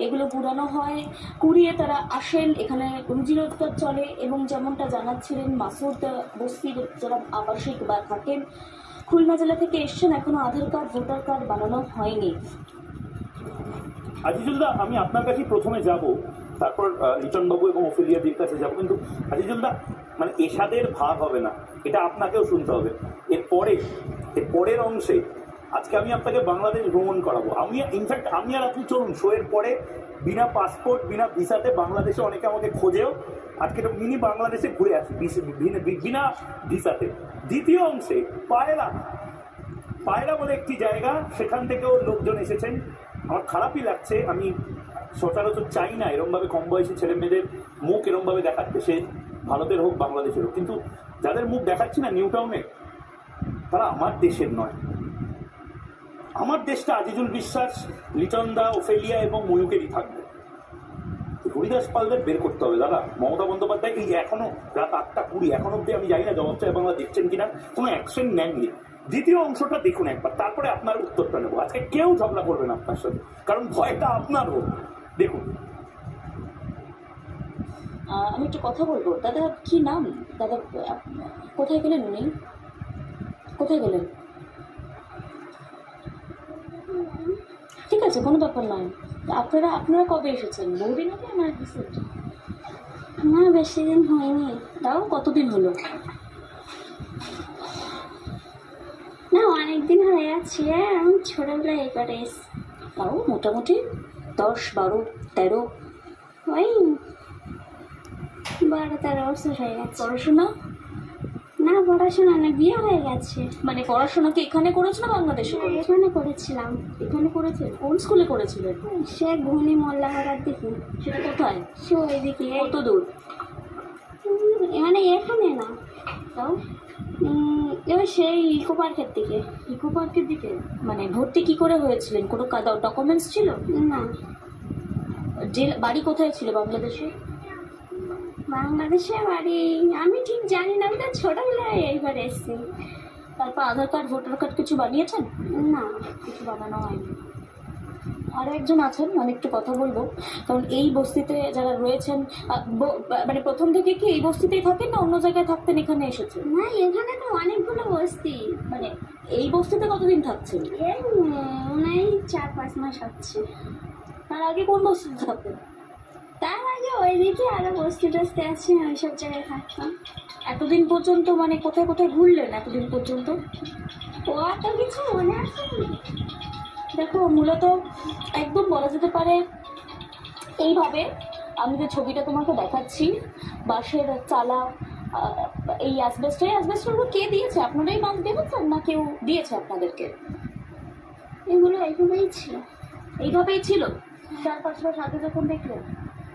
এগুলো কুড়ানো হয়, কুড়িয়ে তারা আসেন, এখানে রুজি রোজগার চলে। এবং যেমনটা জানাচ্ছিলেন মাসুদ বস্তির যারা আবাসিক বা থাকেন খুলনা জেলা থেকে এসছেন, এখনো আধার কার্ড ভোটার কার্ড বানানো হয়নি। আজিজুলদা, আমি আপনার কাছে প্রথমে যাব, তারপর লিটনবাবু এবং ওফেলিয়াদির কাছে যাব। কিন্তু আজিজুলদা, মানে এসাদের ভাগ হবে না, এটা আপনাকেও শুনতে হবে। এর পরের অংশে আজকে আমি আপনাকে বাংলাদেশ ভ্রমণ করাবো। ইনফ্যাক্ট আমি আর আপনি চলুন শোয়ের পরে বিনা পাসপোর্ট, বিনা ভিসাতে বাংলাদেশে অনেকে আমাকে খোঁজেও, আজকে তো মিনি বাংলাদেশে ঘুরে আসি বিনা ভিসাতে। দ্বিতীয় অংশে পায়রা বলে একটি জায়গা, সেখান থেকেও লোকজন এসেছেন। আমার খারাপই লাগছে, আমি সচরাচর চাই না এরমভাবে কম বয়সী ছেলে মেয়েদের মুখ এরমভাবে দেখাচ্ছে, সে ভারতের হোক বাংলাদেশের হোক। কিন্তু যাদের মুখ দেখাচ্ছি না নিউ টাউনে, তারা আমার দেশের নয়। আমার দেশটা আজিজুল বিশ্বাস, লিটন দা, ওফেলিয়া এবং ময়ূকেরই থাকবে। হরিদাস পালদের বের করতে হবে দাদা। মমতা বন্দ্যোপাধ্যায় এই এখনো রাত 8:20 এখন অব্দি আমি জানি না জবাব চাই বাংলা দেখছেন কিনা, কোনো অ্যাকশন নেননি। দ্বিতীয় অংশটা দেখুন একবার, তারপরে আপনার উত্তরটা নেবো। আজকে কেউ ঝগড়া করবেন আপনার সাথে, কারণ ভয়টা আপনার হোক। দেখুন, আমি একটু কথা বলবো। দাদা কি নাম? দাদা কোথায় গেলেন? উনি কোথায় গেলেন? ঠিক আছে, কোনো ব্যাপার নয়। আপনারা কবে এসেছেন? বহুদিন আগে না রিসেন্ট? আমার বেশি দিন হয়নি। তাও কতদিন হলো? না, অনেকদিন হয়ে যাচ্ছে। আমি ছোটবেলায় এবারে এসেছি। তাও মোটামুটি 10, 12, 13 ওই 12-13 বছর হয়ে গেছে। পড়াশোনা? না, পড়াশোনা না, বিয়ে হয়ে গেছে। মানে পড়াশোনা কি এখানে করেছো না বাংলাদেশে? এখানে করেছিলাম। এখানে করেছেন? কোন স্কুলে করেছিলেন? সে ঘুনি মোল্লাহারার দিকে। সেটা কোথায়? সে ওইদিকে। কত দূর? মানে এখানে না, তাও এবার সেই ইকো পার্কের দিকে। ইকো পার্কের দিকে? মানে ভর্তি কি করে হয়েছিলেন? কোনো ডকুমেন্টস ছিল না? বাড়ি কোথায় ছিল বাংলাদেশে? বাংলাদেশে বাড়ি আমি ঠিক জানি না, আমি তো ছোটবেলায় এইবার এসেছি। তারপর আধার কার্ড ভোটার কার্ড কিছু বানিয়েছেন? না, কিছু বানানো হয়নি। আরো একজন আছেন, মানে একটু কথা বলবো, কারণ এই বস্তিতে যারা রয়েছেন মানে প্রথম থেকে কি এই বস্তিতেই থাকেন না অন্য জায়গায় থাকতেন এখানে এসেছে? না, এখানে তো অনেকগুলো বস্তি। মানে এই বস্তিতে কতদিন থাকছেন? এই মনে হয় 4-5 মাস হচ্ছে। তার আগে কোন বস্তিতে থাকতেন? তার আগে ওইদিকে আরো বস্তি টস্তি আছে, ওইসব জায়গায় থাকতাম। এতদিন পর্যন্ত মানে কোথায় কোথায় ঘুরলেন এতদিন পর্যন্ত? অত কিছু মনে আছে না। দেখো, মূলত একদম বলা যেতে পারে এইভাবে, আমি যে ছবিটা তোমাকে দেখাচ্ছি, বাঁশের চালা, এই অ্যাসবেস্টর কে দিয়েছে? আপনারাই বাঁশ দেখেছেন না কেউ দিয়েছে আপনাদেরকে? এগুলো এইভাবেই ছিল। এইভাবেই ছিল 4-5 মাস আগে যখন দেখলেন?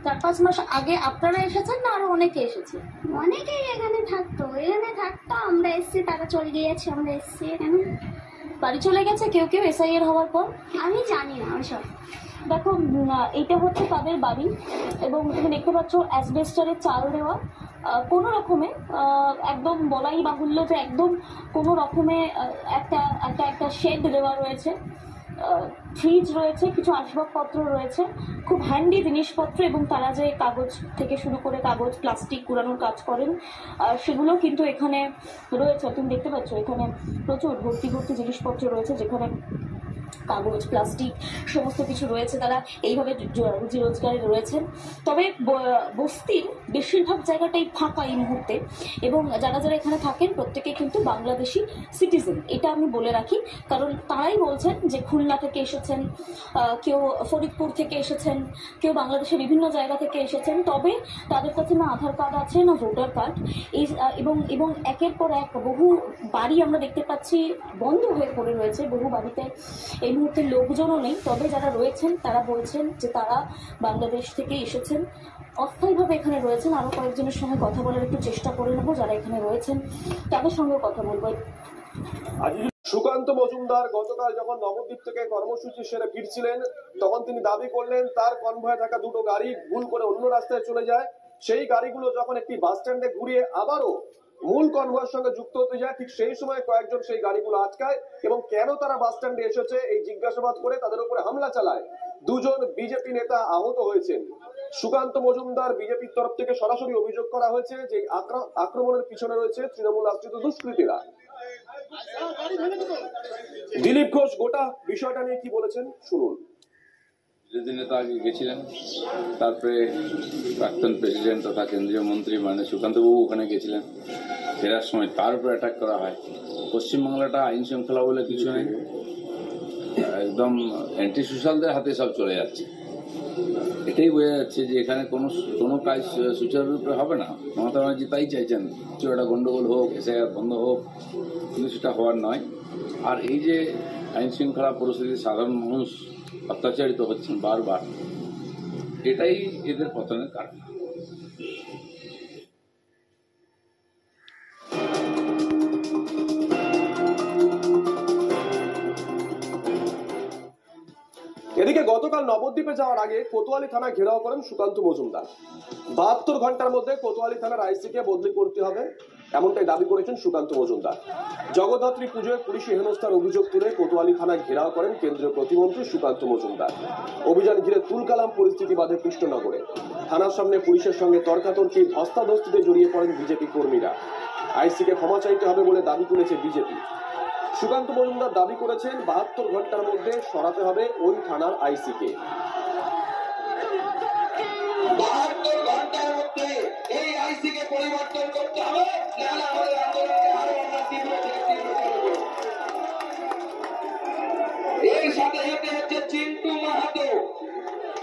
4-5 মাস আগে আপনারা এসেছেন না আরো অনেকে এসেছে? অনেকেই এখানে থাকতো, আমরা এসছি, তারা চলে গিয়েছে, আমরা এসছি এখানে। বাড়ি চলে গেছে কেউ কেউ এসআইআর হওয়ার পর? আমি জানি না ওইসব। দেখো, এটা হচ্ছে তাদের বাড়ি এবং তুমি দেখতে পাচ্ছ অ্যাসবেস্টারের চাল দেওয়া, কোনো রকমে একদম বলাই বাহুল্য যে একদম কোনো রকমে একটা শেড দেওয়া রয়েছে, ফ্রিজ রয়েছে, কিছু আসবাবপত্র রয়েছে, খুব হ্যান্ডি জিনিসপত্র, এবং তারা যে কাগজ থেকে শুরু করে কাগজ প্লাস্টিক কুড়ানোর কাজ করেন সেগুলো কিন্তু এখানে রয়েছে। তুমি দেখতে পাচ্ছ এখানে প্রচুর ভর্তি ভর্তি জিনিসপত্র রয়েছে, যেখানে কাগজ প্লাস্টিক সমস্ত কিছু রয়েছে। তারা এইভাবে রুজি রোজগারে রয়েছেন। তবে বস্তির বেশিরভাগ জায়গাটাই ফাঁকা এই মুহূর্তে, এবং যারা যারা এখানে থাকেন প্রত্যেকে কিন্তু বাংলাদেশি সিটিজেন, এটা আমি বলে রাখি, কারণ তারাই বলছেন যে খুলনা থেকে এসেছেন, কেউ ফরিদপুর থেকে এসেছেন, কেউ বাংলাদেশের বিভিন্ন জায়গা থেকে এসেছেন, তবে তাদের কাছে না আধার কার্ড আছে না ভোটার কার্ড। এবং একের পর এক বহু বাড়ি আমরা দেখতে পাচ্ছি বন্ধ হয়ে পড়ে রয়েছে, বহু বাড়িতে এই মুহূর্তে লোকজনও নেই। তবে যারা রয়েছেন তারা বলছেন যে তারা বাংলাদেশ থেকে এসেছেন, অস্থায়ীভাবে এখানে রয়েছেন। আরো কয়েকজনের সঙ্গে কথা বলার একটু চেষ্টা করে নেবো যারা এখানে রয়েছেন, তাদের সঙ্গেও কথা বলবো। সুকান্ত মজুমদার গতকাল যখন নবদ্বীপ থেকে কর্মসূচি সেরে ফিরছিলেন, তখন তিনি দাবি করলেন তার কনভয়ে থাকা দুটো গাড়ি ভুল করে অন্য রাস্তায় চলে যায়। সেই গাড়িগুলো যখন একটি বাস স্ট্যান্ডে ঘুরিয়ে আবারও মূল কনভয়ের সঙ্গে যুক্ত হতে যায়, ঠিক সেই সময় কয়েকজন সেই গাড়িগুলো আটকায় এবং কেন তারা বাস স্ট্যান্ডে এসেছে এই জিজ্ঞাসাবাদ করে তাদের উপরে হামলা চালায়। দুজন বিজেপি নেতা আহত হয়েছেন। সুকান্ত মজুমদার বিজেপির তরফ থেকে সরাসরি অভিযোগ করা হয়েছে যে আক্রমণের পিছনে রয়েছে তৃণমূল আশ্রিত দুষ্কৃতীরা। দিলীপ ঘোষ গোটা বিষয়টা নিয়ে কি বলেছেন শুনুন। বিরোধী নেতা আগে গেছিলেন, তারপরে প্রাক্তন প্রেসিডেন্ট তথা কেন্দ্রীয় মন্ত্রী মানে সুকান্তবাবু ওখানে গেছিলেন। ফেরার সময় তার উপর অ্যাটাক করা হয়। পশ্চিমবাংলাটা আইন শৃঙ্খলা বলে কিছু নেই, একদম অ্যান্টি সোশ্যালদের হাতে সব চলে যাচ্ছে। এটাই বোঝা যাচ্ছে যে এখানে কোনো কাজ সুচারুরূপে হবে না। মমতা ব্যানার্জি তাই চাইছেন, কিছু একটা গন্ডগোল হোক, এসআইআর বন্ধ হোক, কিন্তু সেটা হওয়ার নয়। আর এই যে আইন শৃঙ্খলা পরিস্থিতি, সাধারণ মানুষ অত্যাচারিত হচ্ছেন বারবার, এটাই এদের পতনের কারণ। এদিকে গতকাল নবদ্বীপে যাওয়ার আগে কোতোয়ালি থানা ঘেরাও করেন সুকান্ত মজুমদার। 72 ঘন্টার মধ্যে কোতোয়ালি থানার আইসিকে বদলি করতে হবে, এমনটাই দাবি করেছেন সুকান্ত মজুমদার। জগদ্ধাত্রী পুজোয় পুলিশি হেনস্থার অভিযোগ তুলে কোতোয়ালি থানা ঘেরাও করেন কেন্দ্রীয় প্রতিমন্ত্রী সুকান্ত মজুমদার। অভিযান ঘিরে তুলকালাম পরিস্থিতি বাধে কৃষ্ণনগরে। থানার সামনে পুলিশের সঙ্গে তর্কাতর্কি, ধস্তাধস্তিতে জড়িয়ে পড়েন বিজেপি কর্মীরা। আইসিকে ক্ষমা চাইতে হবে বলে দাবি তুলেছে বিজেপি। সুকান্ত মজুমদার দাবি করেছেন 72 ঘন্টার মধ্যে সরাতে হবে ওই থানার আইসিকে। 72 ঘন্টার মধ্যে এই আইসিকে পরিবর্তন করতে হবে, নাহলে আমাদের আন্দোলনকে আরো আমরা তীব্র করব। এর সাথে সাথে হচ্ছে চিন্টু মাহাতো,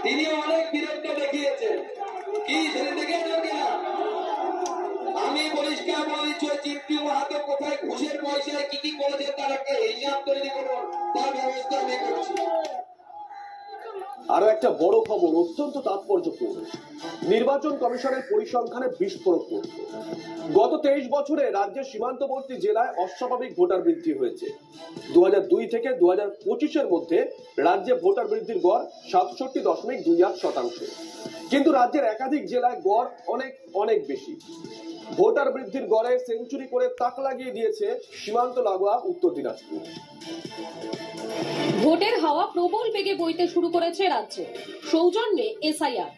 তিনি অনেক বীরত্ব দেখিয়েছেন। কি ছেলে দেখেছেন কিনা? আমি পরিষ্কার বলে দিচ্ছি, চিন্টু মাহাতো কোথায় ঘুষের পয়সায় কি কি করেছে তার একটা হিসাব তৈরি করুন, তার ব্যবস্থা আমি করছি। আরো একটা বড় খবর, অত্যন্ত তাৎপর্যপূর্ণ। নির্বাচন কমিশনের পরিসংখ্যানে বিস্ফোরক তথ্য। গত 23 বছরে রাজ্যের সীমান্তবর্তী জেলায় অস্বাভাবিক ভোটার বৃদ্ধি হয়েছে। 2002 থেকে 2025 মধ্যে রাজ্যে ভোটার বৃদ্ধির গড় 67.28%। কিন্তু রাজ্যের একাধিক জেলায় গড় অনেক বেশি। ভোটার বৃদ্ধির গড়ে সেঞ্চুরি করে তাক লাগিয়ে দিয়েছে সীমান্ত লাগোয়া উত্তর দিনাজপুর। ভোটের হাওয়া প্রবল বেগে বইতে শুরু করেছে রাজ্যে। সৌজন্যে এসআইআর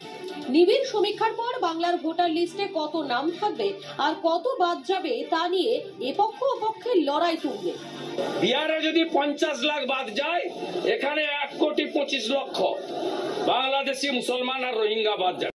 নিবিড় সমীক্ষার পর বাংলার ভোটার লিস্টে কত নাম থাকবে আর কত বাদ যাবে তা নিয়ে এপক্ষ অপক্ষের লড়াই তুলবে। বিহারে যদি 50 লাখ বাদ যায়, এখানে 1,25,00,000 বাংলাদেশি মুসলমান আর রোহিঙ্গা বাদ যাবে।